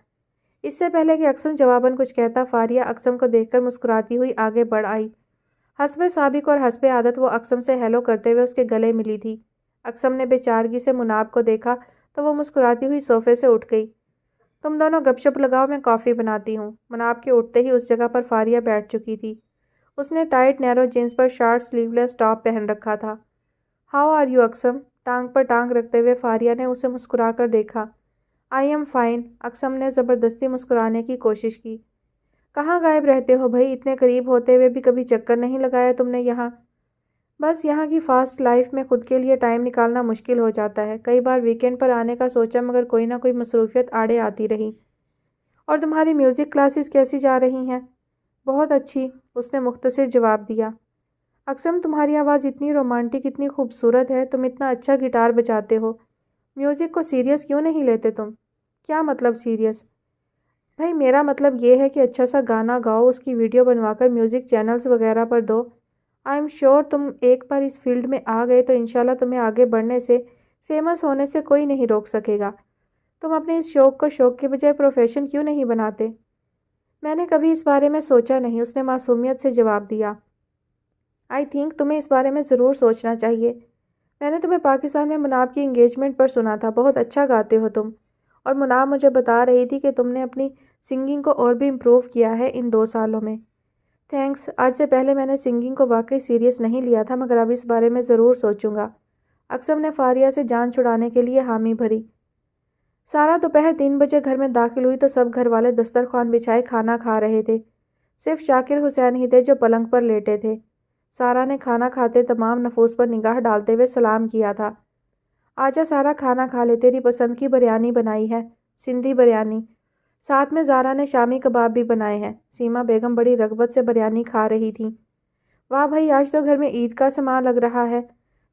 اس سے پہلے کہ اقسم جواباً کچھ کہتا، فاریہ اقسم کو دیکھ کر مسکراتی ہوئی آگے بڑھ آئی۔ حسب سابق اور حسب عادت وہ اقسم سے ہیلو کرتے ہوئے اس کے گلے ملی تھی۔ اقسم نے بے چارگی سے مناب کو دیکھا تو وہ مسکراتی ہوئی صوفے سے اٹھ گئی۔ تم دونوں گپ شپ لگاؤ، میں کافی بناتی ہوں۔ مناب کے اٹھتے ہی اس جگہ پر فاریہ بیٹھ چکی تھی۔ اس نے ٹائٹ نیرو جینس پر شارٹ سلیو لیس ٹاپ پہن رکھا تھا۔ ہاؤ آر یو اقسم؟ ٹانگ پر ٹانگ رکھتے ہوئے فاریہ نے اسے مسکرا کر دیکھا۔ I am fine. اقسم نے زبردستی مسکرانے کی کوشش کی۔ کہاں غائب رہتے ہو بھائی؟ اتنے قریب ہوتے ہوئے بھی کبھی چکر نہیں لگایا تم نے یہاں؟ بس یہاں کی فاسٹ لائف میں خود کے لیے ٹائم نکالنا مشکل ہو جاتا ہے۔ کئی بار ویکینڈ پر آنے کا سوچا مگر کوئی نہ کوئی مصروفیت آڑے آتی رہی۔ اور تمہاری میوزک کلاسز کیسی جا رہی ہیں؟ بہت اچھی، اس نے مختصر جواب دیا۔ اقسم تمہاری آواز اتنی رومانٹک، اتنی خوبصورت ہے، تم اتنا اچھا گٹار بجاتے ہو، میوزک کو سیریس کیوں نہیں لیتے تم؟ کیا مطلب سیریس؟ بھائی میرا مطلب یہ ہے کہ اچھا سا گانا گاؤ، اس کی ویڈیو بنوا کر میوزک چینلز وغیرہ پر دو۔ آئی ایم شیور تم ایک بار اس فیلڈ میں آ گئے تو انشاءاللہ تمہیں آگے بڑھنے سے، فیمس ہونے سے کوئی نہیں روک سکے گا۔ تم اپنے اس شوق کو شوق کے بجائے پروفیشن کیوں نہیں بناتے؟ میں نے کبھی اس بارے میں سوچا نہیں، اس نے معصومیت سے جواب دیا۔ آئی تھنک تمہیں اس بارے میں ضرور سوچنا چاہیے۔ میں نے تمہیں پاکستان میں مناب کی انگیجمنٹ پر سنا تھا، بہت اچھا گاتے ہو تم۔ اور مناب مجھے بتا رہی تھی کہ تم نے اپنی سنگنگ کو اور بھی امپروو کیا ہے ان 2 سالوں میں۔ تھینکس، آج سے پہلے میں نے سنگنگ کو واقعی سیریس نہیں لیا تھا مگر اب اس بارے میں ضرور سوچوں گا۔ اقسم نے فاریہ سے جان چھڑانے کے لیے حامی بھری۔ سارا دوپہر 3 بجے گھر میں داخل ہوئی تو سب گھر والے دسترخوان بچھائے کھانا کھا رہے تھے۔ صرف شاکر حسین ہی تھے جو پلنگ پر لیٹے تھے۔ سارا نے کھانا کھاتے تمام نفوس پر نگاہ ڈالتے ہوئے سلام کیا تھا۔ آجا سارا کھانا کھا لے، تیری پسند کی بریانی بنائی ہے، سندھی بریانی۔ ساتھ میں زارا نے شامی کباب بھی بنائے ہیں۔ سیما بیگم بڑی رغبت سے بریانی کھا رہی تھیں۔ واہ بھائی، آج تو گھر میں عید کا سماں لگ رہا ہے۔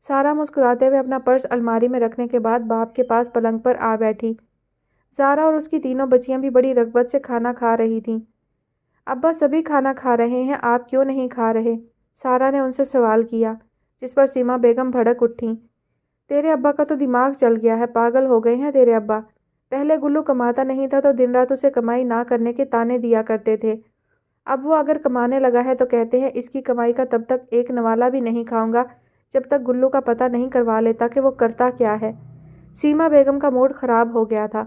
سارا مسکراتے ہوئے اپنا پرس الماری میں رکھنے کے بعد باپ کے پاس پلنگ پر آ بیٹھی۔ زارا اور اس کی تینوں بچیاں بھی بڑی رغبت سے کھانا کھا رہی تھیں۔ ابا سبھی کھانا کھا رہے ہیں، آپ کیوں نہیں کھا رہے؟ سارا نے ان سے سوال کیا، جس پر سیما بیگم بھڑک اٹھیں۔ تیرے ابا کا تو دماغ چل گیا ہے، پاگل ہو گئے ہیں تیرے ابا۔ پہلے گلو کماتا نہیں تھا تو دن رات اسے کمائی نہ کرنے کے تانے دیا کرتے تھے۔ اب وہ اگر کمانے لگا ہے تو کہتے ہیں اس کی کمائی کا تب تک ایک نوالا بھی نہیں کھاؤں گا جب تک گلو کا پتہ نہیں کروا لیتا کہ وہ کرتا کیا ہے۔ سیما بیگم کا موڈ خراب ہو گیا تھا۔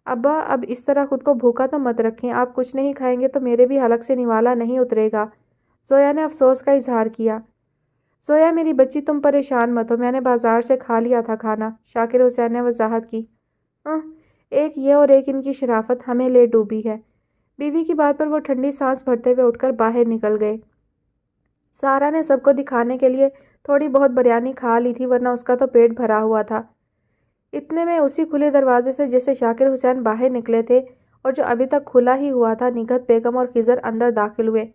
ابا اب اس طرح خود کو بھوکا تو مت رکھیں، آپ کچھ نہیں کھائیں گے تو میرے بھی حلق سے نوالا نہیں اترے گا۔ زویا نے افسوس کا اظہار کیا۔ زویا میری بچی تم پریشان مت ہو، میں نے بازار سے کھا لیا تھا کھانا، شاکر حسین نے وضاحت کی۔ ایک یہ اور ایک ان کی شرافت ہمیں لے ڈوبی ہے۔ بیوی کی بات پر وہ ٹھنڈی سانس بھرتے ہوئے اٹھ کر باہر نکل گئے۔ سارا نے سب کو دکھانے کے لیے تھوڑی بہت بریانی کھا لی تھی، ورنہ اس کا تو پیٹ بھرا ہوا تھا۔ اتنے میں اسی کھلے دروازے سے جس سے شاکر حسین باہر نکلے تھے اور جو ابھی تک کھلا ہی ہوا تھا، نگہت بیگم اور خضر اندر داخل ہوئے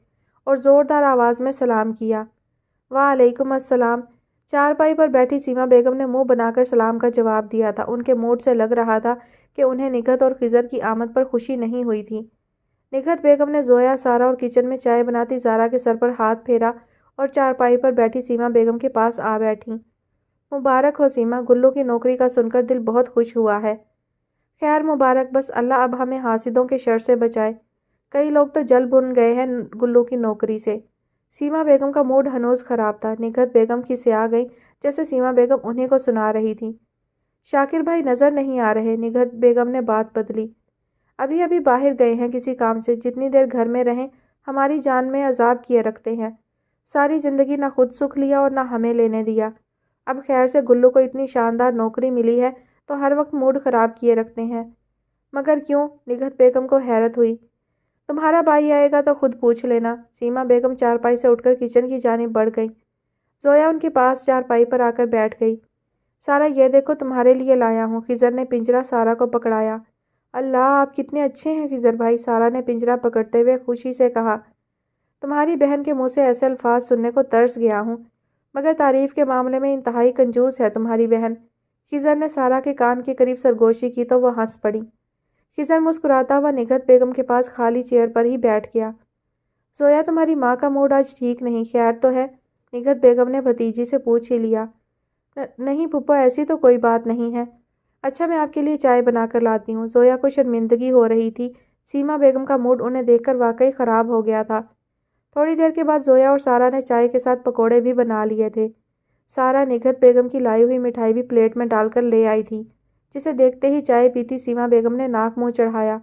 اور زوردار آواز میں سلام کیا۔ وعلیکم السلام۔ چارپائی پر بیٹھی سیما بیگم نے منہ بنا کر سلام کا جواب دیا تھا۔ ان کے موڈ سے لگ رہا تھا کہ انہیں نگہت اور خضر کی آمد پر خوشی نہیں ہوئی تھی۔ نگہت بیگم نے زویا، سارا اور کچن میں چائے بناتی زارا کے سر پر ہاتھ پھیرا اور چارپائی پر بیٹھی سیما بیگم کے پاس آ بیٹھی۔ مبارک ہو سیما، گلو کی نوکری کا سن کر دل بہت خوش ہوا ہے۔ خیر مبارک، بس اللہ اب ہمیں حاسدوں کے شر سے بچائے۔ کئی لوگ تو جل بھن گئے ہیں گلو کی نوکری سے۔ سیما بیگم کا موڈ ہنوز خراب تھا۔ نگہت بیگم کھسیا گئی جیسے سیما بیگم انہیں کو سنا رہی تھی۔ شاکر بھائی نظر نہیں آ رہے، نگہت بیگم نے بات بدلی۔ ابھی باہر گئے ہیں کسی کام سے، جتنی دیر گھر میں رہیں ہماری جان میں عذاب کیے رکھتے ہیں۔ ساری زندگی نہ خود سکھ لیا اور نہ ہمیں لینے دیا۔ اب خیر سے گلو کو اتنی شاندار نوکری ملی ہے تو ہر وقت موڈ خراب کیے رکھتے ہیں۔ مگر کیوں؟ نگہت بیگم کو حیرت ہوئی۔ تمہارا بھائی آئے گا تو خود پوچھ لینا۔ سیما بیگم چارپائی سے اٹھ کر کچن کی جانب بڑھ گئی۔ زویا ان کے پاس چارپائی پر آ کر بیٹھ گئی۔ سارا یہ دیکھو تمہارے لیے لایا ہوں۔ خضر نے پنجرا سارا کو پکڑایا۔ اللہ آپ کتنے اچھے ہیں خضر بھائی، سارا نے پنجرا پکڑتے ہوئے خوشی سے کہا۔ تمہاری بہن کے منہ سے ایسے الفاظ سننے کو ترس گیا ہوں، مگر تعریف کے معاملے میں انتہائی کنجوس ہے تمہاری بہن۔ خضر نے سارا کے کان کے قریب سرگوشی کی تو وہ ہنس پڑی۔ خضر مسکراتا ہوا نگہت بیگم کے پاس خالی چیئر پر ہی بیٹھ گیا۔ زویا تمہاری ماں کا موڈ آج ٹھیک نہیں، خیر تو ہے؟ نگہت بیگم نے بھتیجی سے پوچھ ہی لیا۔ نہیں پھپھو، ایسی تو کوئی بات نہیں ہے۔ اچھا میں آپ کے لیے چائے بنا کر لاتی ہوں۔ زویا کو شرمندگی ہو رہی تھی، سیما بیگم کا موڈ انہیں دیکھ کر واقعی خراب ہو گیا تھا۔ تھوڑی دیر کے بعد زویا اور سارا نے چائے کے ساتھ پکوڑے بھی بنا لیے تھے۔ سارا نگہت بیگم کی لائی ہوئی مٹھائی بھی پلیٹ میں ڈال کر لے آئی تھی، جسے دیکھتے ہی چائے پیتی سیما بیگم نے ناک منہ چڑھایا۔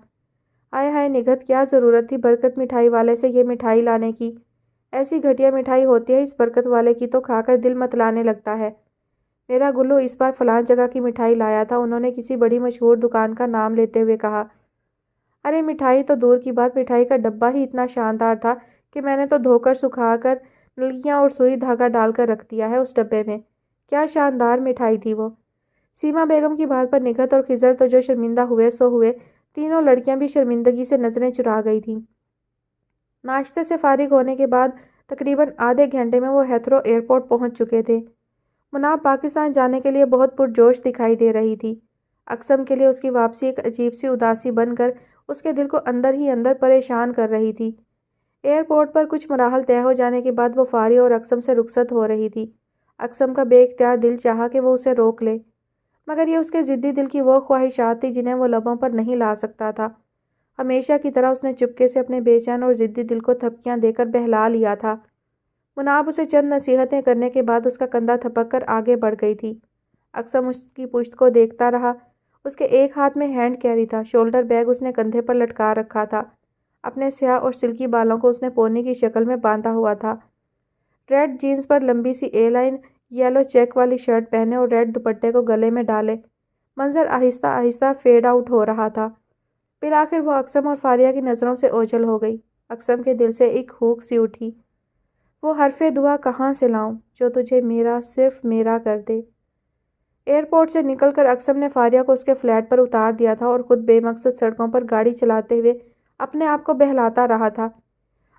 آئے ہائے نگہت، کیا ضرورت تھی برکت مٹھائی والے سے یہ مٹھائی لانے کی؟ ایسی گھٹیا مٹھائی ہوتی ہے اس برکت والے کی تو کھا کر دل متلانے لگتا ہے۔ میرا گلو اس بار فلاں جگہ کی مٹھائی لایا تھا، انہوں نے کسی بڑی مشہور دکان کا نام لیتے ہوئے کہا۔ ارے مٹھائی تو دور کی بات، مٹھائی کا ڈبہ ہی اتنا شاندار تھا کہ میں نے تو دھو کر سکھا کر نلکیاں اور سوئی دھاگا ڈال کر رکھ دیا ہے اس ڈبے میں۔ کیا شاندار مٹھائی تھی وہ۔ سیما بیگم کی بات پر نگہت اور خضر تو جو شرمندہ ہوئے سو ہوئے، تینوں لڑکیاں بھی شرمندگی سے نظریں چرا گئی تھیں۔ ناشتے سے فارغ ہونے کے بعد تقریباً آدھے گھنٹے میں وہ ہیتھرو ایئرپورٹ پہنچ چکے تھے۔ مناب پاکستان جانے کے لیے بہت پرجوش دکھائی دے رہی تھی۔ اقسم کے لیے اس کی واپسی ایک عجیب سی اداسی بن کر اس کے دل کو اندر ہی اندر پریشان کر رہی تھی۔ ایئرپورٹ پر کچھ مراحل طے ہو جانے کے بعد وہ فاری اور اقسم سے رخصت ہو رہی تھی۔ اقسم کا بے اختیار دل چاہا کہ وہ اسے روک لے، مگر یہ اس کے ضدی دل کی وہ خواہشات تھی جنہیں وہ لبوں پر نہیں لا سکتا تھا۔ ہمیشہ کی طرح اس نے چپکے سے اپنے بے چین اور ضدی دل کو تھپکیاں دے کر بہلا لیا تھا۔ مناب اسے چند نصیحتیں کرنے کے بعد اس کا کندھا تھپک کر آگے بڑھ گئی تھی۔ اقسم اس کی پشت کو دیکھتا رہا۔ اس کے ایک ہاتھ میں ہینڈ کیری تھا، شولڈر بیگ اس نے کندھے پر لٹکا رکھا تھا۔ اپنے سیاہ اور سلکی بالوں کو اس نے پونی کی شکل میں باندھا ہوا تھا۔ ریڈ جینز پر لمبی سی اے لائن یلو چیک والی شرٹ پہنے اور ریڈ دوپٹے کو گلے میں ڈالے، منظر آہستہ آہستہ فیڈ آؤٹ ہو رہا تھا۔ بالآخر وہ اقسم اور فاریہ کی نظروں سے اوجھل ہو گئی۔ اقسم کے دل سے ایک ہوک سی اٹھی۔ وہ حرف دعا کہاں سے لاؤں جو تجھے میرا صرف میرا کر دے۔ ایئرپورٹ سے نکل کر اقسم نے فاریہ کو اس کے فلیٹ پر اتار دیا تھا اور خود بے مقصد سڑکوں پر گاڑی چلاتے ہوئے اپنے آپ کو بہلاتا رہا تھا۔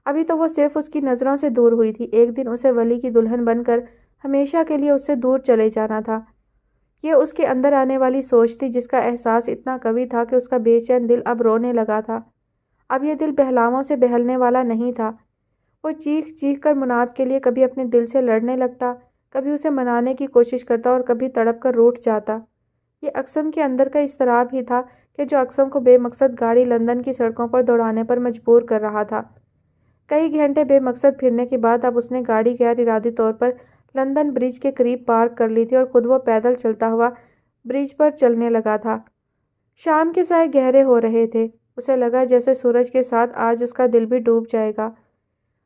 ابھی تو وہ صرف اس کی نظروں سے دور ہوئی تھی، ایک دن اسے ولی کی دلہن بن کر ہمیشہ کے لیے اس سے دور چلے جانا تھا۔ یہ اس کے اندر آنے والی سوچ تھی جس کا احساس اتنا قوی تھا کہ اس کا بے چین دل اب رونے لگا تھا۔ اب یہ دل بہلاووں سے بہلنے والا نہیں تھا۔ وہ چیخ چیخ کر مناب کے لیے کبھی اپنے دل سے لڑنے لگتا، کبھی اسے منانے کی کوشش کرتا اور کبھی تڑپ کر روٹھ جاتا۔ یہ اقسم کے اندر کا اضطراب ہی تھا کہ جو اقسم کو بے مقصد گاڑی لندن کی سڑکوں پر دوڑانے پر مجبور کر رہا تھا۔ کئی گھنٹے بے مقصد پھرنے کے بعد اب اس نے گاڑی غیر ارادی طور پر لندن برج کے قریب پارک کر لی تھی اور خود وہ پیدل چلتا ہوا برج پر چلنے لگا تھا۔ شام کے سائے گہرے ہو رہے تھے۔ اسے لگا جیسے سورج کے ساتھ آج اس کا دل بھی ڈوب جائے گا۔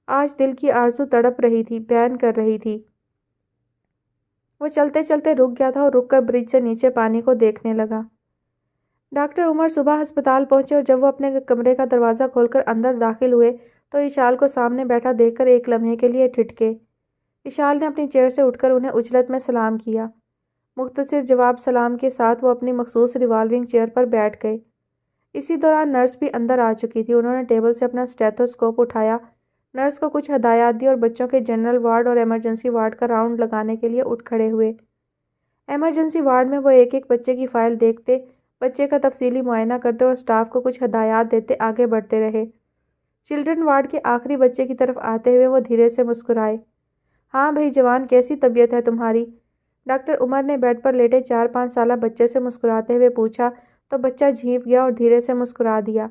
آج دل کی آرزو تڑپ رہی تھی، بیان کر رہی تھی۔ وہ چلتے چلتے رک گیا تھا اور رک کر برج سے نیچے پانی کو دیکھنے لگا۔ ڈاکٹر عمر صبح ہسپتال پہنچے اور جب وہ اپنے کمرے کا دروازہ کھول کر اندر داخل ہوئے تو اشال کو سامنے بیٹھا دیکھ کر ایک لمحے کے لیے ٹھٹکے۔ اشال نے اپنی چیئر سے اٹھ کر انہیں اجلت میں سلام کیا۔ مختصر جواب سلام کے ساتھ وہ اپنی مخصوص ریوالونگ چیئر پر بیٹھ گئے۔ اسی دوران نرس بھی اندر آ چکی تھی۔ انہوں نے ٹیبل سے اپنا اسٹیتھوسکوپ اٹھایا، نرس کو کچھ ہدایات دی اور بچوں کے جنرل وارڈ اور ایمرجنسی وارڈ کا راؤنڈ لگانے کے لیے اٹھ کھڑے ہوئے۔ ایمرجنسی وارڈ میں وہ ایک ایک بچے کی فائل دیکھتے، بچے کا تفصیلی معائنہ کرتے اور اسٹاف کو کچھ ہدایات دیتے آگے بڑھتے رہے۔ چلڈرن وارڈ کے آخری بچے کی طرف آتے ہوئے وہ دھیرے سے مسکرائے۔ ہاں بھائی جوان، کیسی طبیعت ہے تمہاری؟ ڈاکٹر عمر نے بیڈ پر لیٹے 4-5 سالہ بچے سے مسکراتے ہوئے پوچھا تو بچہ جھینپ گیا اور دھیرے سے مسکرا دیا۔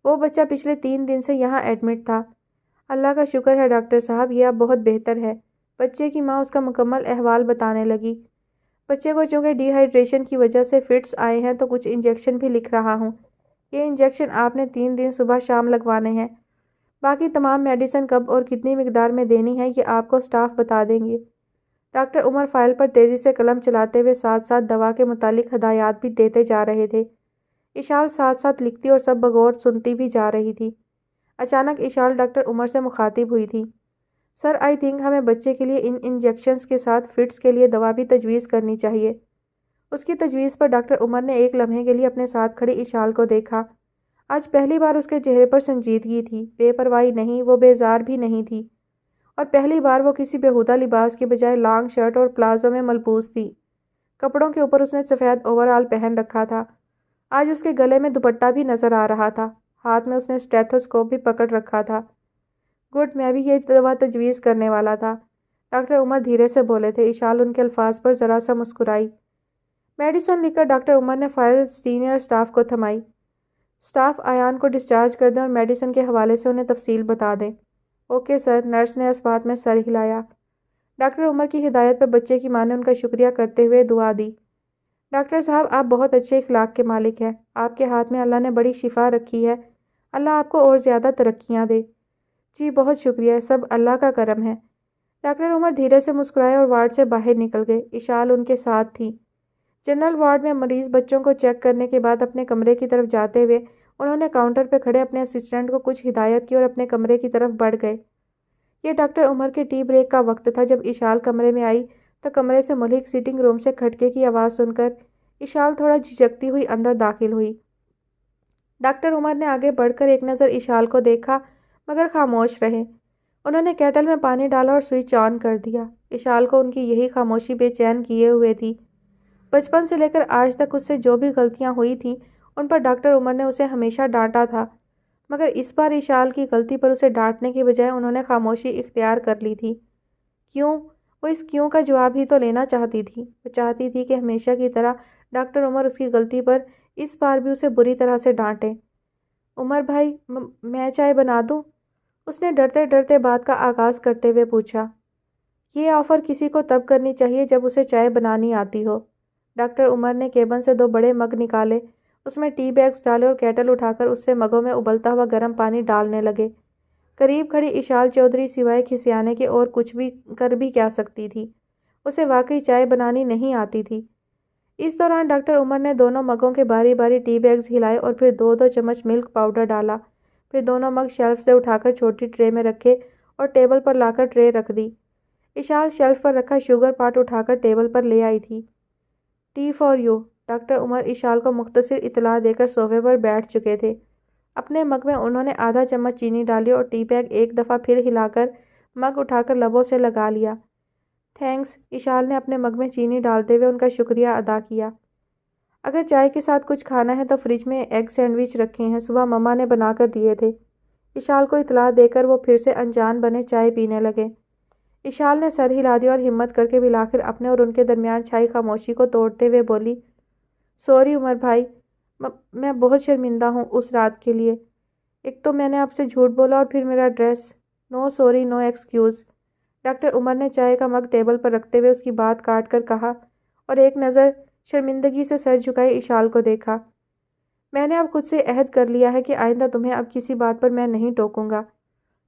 وہ بچہ پچھلے 3 دن سے یہاں ایڈمٹ تھا۔ اللہ کا شکر ہے ڈاکٹر صاحب، یہ اب بہت بہتر ہے۔ بچے کی ماں اس کا مکمل احوال بتانے لگی۔ بچے کو چونکہ ڈی ہائیڈریشن کی وجہ سے فٹس آئے ہیں تو کچھ انجیکشن بھی لکھ رہا ہوں۔ یہ انجیکشن آپ نے 3 دن صبح شام لگوانے ہیں۔ باقی تمام میڈیسن کب اور کتنی مقدار میں دینی ہے یہ آپ کو سٹاف بتا دیں گے۔ ڈاکٹر عمر فائل پر تیزی سے قلم چلاتے ہوئے ساتھ ساتھ دوا کے متعلق ہدایات بھی دیتے جا رہے تھے۔ اشال ساتھ ساتھ لکھتی اور سب بغور سنتی بھی جا رہی تھی۔ اچانک اشال ڈاکٹر عمر سے مخاطب ہوئی تھی۔ سر آئی تھنک ہمیں بچے کے لیے ان انجیکشنز کے ساتھ فٹس کے لیے دوا بھی تجویز کرنی چاہیے۔ اس کی تجویز پر ڈاکٹر عمر نے ایک لمحے کے لیے اپنے ساتھ کھڑی اشال کو دیکھا۔ آج پہلی بار اس کے چہرے پر سنجیدگی تھی، بے پرواہی نہیں، وہ بیزار بھی نہیں تھی، اور پہلی بار وہ کسی بیہودہ لباس کے بجائے لانگ شرٹ اور پلازو میں ملبوس تھی۔ کپڑوں کے اوپر اس نے سفید اوور آل پہن رکھا تھا۔ آج اس کے گلے میں دوپٹہ بھی نظر آ رہا تھا۔ ہاتھ میں اس نے اسٹیتھوسکوپ بھی پکڑ رکھا تھا۔ گڈ، میں بھی یہ دوا تجویز کرنے والا تھا، ڈاکٹر عمر دھیرے سے بولے تھے۔ اشال ان کے الفاظ پر ذرا سا مسکرائی۔ میڈیسن لکھ کر ڈاکٹر عمر نے فائل سینئر سٹاف کو تھمائی۔ سٹاف ایان کو ڈسچارج کر دیں اور میڈیسن کے حوالے سے انہیں تفصیل بتا دیں۔ اوکے سر، نرس نے اس بات میں سر ہلایا۔ ڈاکٹر عمر کی ہدایت پر بچے کی ماں نے ان کا شکریہ کرتے ہوئے دعا دی۔ ڈاکٹر صاحب، آپ بہت اچھے اخلاق کے مالک ہیں۔ آپ کے ہاتھ میں اللہ نے بڑی شفا رکھی ہے۔ اللہ آپ کو اور زیادہ ترقیاں دے۔ جی بہت شکریہ، سب اللہ کا کرم ہے۔ ڈاکٹر عمر دھیرے سے مسکرائے اور وارڈ سے باہر نکل گئے۔ اشال ان کے ساتھ تھی۔ جنرل وارڈ میں مریض بچوں کو چیک کرنے کے بعد اپنے کمرے کی طرف جاتے ہوئے انہوں نے کاؤنٹر پہ کھڑے اپنے اسسٹنٹ کو کچھ ہدایت کی اور اپنے کمرے کی طرف بڑھ گئے۔ یہ ڈاکٹر عمر کے ٹی بریک کا وقت تھا۔ جب اشال کمرے میں آئی تو کمرے سے ملک سیٹنگ روم سے کھٹکے کی آواز سن کر اشال تھوڑا جھجکتی ہوئی اندر داخل ہوئی۔ ڈاکٹر عمر نے آگے بڑھ کر ایک نظر اشال کو دیکھا مگر خاموش رہے۔ انہوں نے کیٹل میں پانی ڈالا اور سوئچ آن کر دیا۔ اشال کو ان کی یہی خاموشی بے چین کیے ہوئے تھی۔ بچپن سے لے کر آج تک اس سے جو بھی غلطیاں ہوئی تھیں ان پر ڈاکٹر عمر نے اسے ہمیشہ ڈانٹا تھا، مگر اس بار اشال کی غلطی پر اسے ڈانٹنے کی بجائے انہوں نے خاموشی اختیار کر لی تھی۔ کیوں؟ وہ اس کیوں کا جواب ہی تو لینا چاہتی تھی۔ وہ چاہتی تھی کہ ہمیشہ کی طرح ڈاکٹر عمر اس کی غلطی پر اس بار بھی اسے بری طرح سے ڈانٹیں۔ عمر بھائی، میں چائے بنا دوں؟ اس نے ڈرتے ڈرتے بات کا آغاز کرتے ہوئے پوچھا۔ یہ آفر کسی کو تب کرنی چاہیے جب اسے چائے بنانی آتی ہو۔ ڈاکٹر عمر نے کیبن سے 2 بڑے مگ نکالے، اس میں ٹی بیگز ڈالے اور کیٹل اٹھا کر اس سے مگوں میں ابلتا ہوا گرم پانی ڈالنے لگے۔ قریب کھڑی اشال چودھری سوائے کھسیانے کے اور کچھ بھی کر بھی کیا سکتی تھی؟ اسے واقعی چائے بنانی نہیں آتی تھی۔ اس دوران ڈاکٹر عمر نے دونوں مگوں کے باری باری ٹی بیگز ہلائے اور پھر 2-2 چمچ ملک پاؤڈر ڈالا۔ پھر دونوں مگ شیلف سے اٹھا کر چھوٹی ٹرے میں رکھے اور ٹیبل پر لا کر ٹرے رکھ دی۔ اشال شیلف پر رکھا شوگر پاٹ اٹھا کر ٹیبل پر لے آئی تھی۔ T for you. ڈاکٹر عمر اشال کو مختصر اطلاع دے کر صوفے پر بیٹھ چکے تھے۔ اپنے مگ میں انہوں نے آدھا چمچ چینی ڈالی اور ٹی بیگ ایک دفعہ پھر ہلا کر مگ اٹھا کر لبوں سے لگا لیا۔ تھینکس، اشال نے اپنے مگ میں چینی ڈالتے ہوئے ان کا شکریہ ادا کیا۔ اگر چائے کے ساتھ کچھ کھانا ہے تو فریج میں ایگ سینڈوچ رکھے ہیں، صبح مما نے بنا کر دیے تھے۔ اشال کو اطلاع دے کر وہ پھر سے انجان بنے چائے پینے لگے۔ اشال نے سر ہلا دیا اور ہمت کر کے بالآخر اپنے اور ان کے درمیان چھائی خاموشی کو توڑتے ہوئے بولی، سوری عمر بھائی، میں بہت شرمندہ ہوں اس رات کے لیے۔ ایک تو میں نے آپ سے جھوٹ بولا اور پھر میرا dress. No sorry, no excuse. Doctor عمر نے چائے کا مگ ٹیبل پر رکھتے ہوئے اس کی بات کاٹ کر کہا اور ایک نظر شرمندگی سے سر جھکائے اشال کو دیکھا۔ میں نے اب خود سے عہد کر لیا ہے کہ آئندہ تمہیں اب کسی بات پر میں نہیں ٹوکوں گا،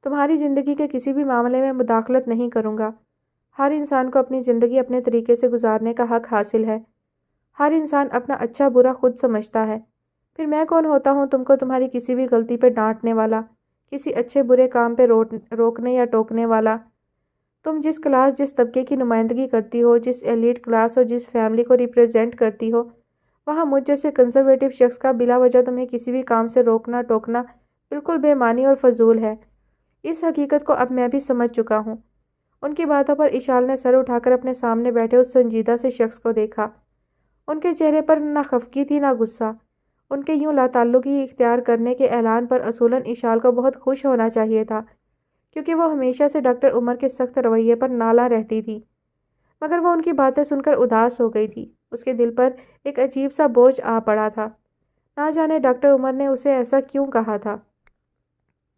تمہاری زندگی کے کسی بھی معاملے میں مداخلت نہیں کروں گا۔ ہر انسان کو اپنی زندگی اپنے طریقے سے گزارنے کا حق حاصل ہے۔ ہر انسان اپنا اچھا برا خود سمجھتا ہے۔ پھر میں کون ہوتا ہوں تم کو تمہاری کسی بھی غلطی پہ ڈانٹنے والا، کسی اچھے برے کام پہ روکنے یا ٹوکنے والا؟ تم جس کلاس جس طبقے کی نمائندگی کرتی ہو، جس ایلیٹ کلاس اور جس فیملی کو ریپرزینٹ کرتی ہو، وہاں مجھ جیسے کنزرویٹو شخص کا بلا وجہ تمہیں کسی بھی کام سے روکنا ٹوکنا بالکل بے معنی اور فضول ہے۔ اس حقیقت کو اب میں بھی سمجھ چکا ہوں۔ ان کی باتوں پر اشال نے سر اٹھا کر اپنے سامنے بیٹھے اس سنجیدہ سے شخص کو دیکھا۔ ان کے چہرے پر نہ خفگی تھی نہ غصہ۔ ان کے یوں لا تعلقی اختیار کرنے کے اعلان پر اصولاً اشال کو بہت خوش ہونا چاہیے تھا، کیونکہ وہ ہمیشہ سے ڈاکٹر عمر کے سخت رویے پر نالاں رہتی تھی۔ مگر وہ ان کی باتیں سن کر اداس ہو گئی تھی۔ اس کے دل پر ایک عجیب سا بوجھ آ پڑا تھا۔ نہ جانے ڈاکٹر عمر نے اسے ایسا کیوں کہا تھا۔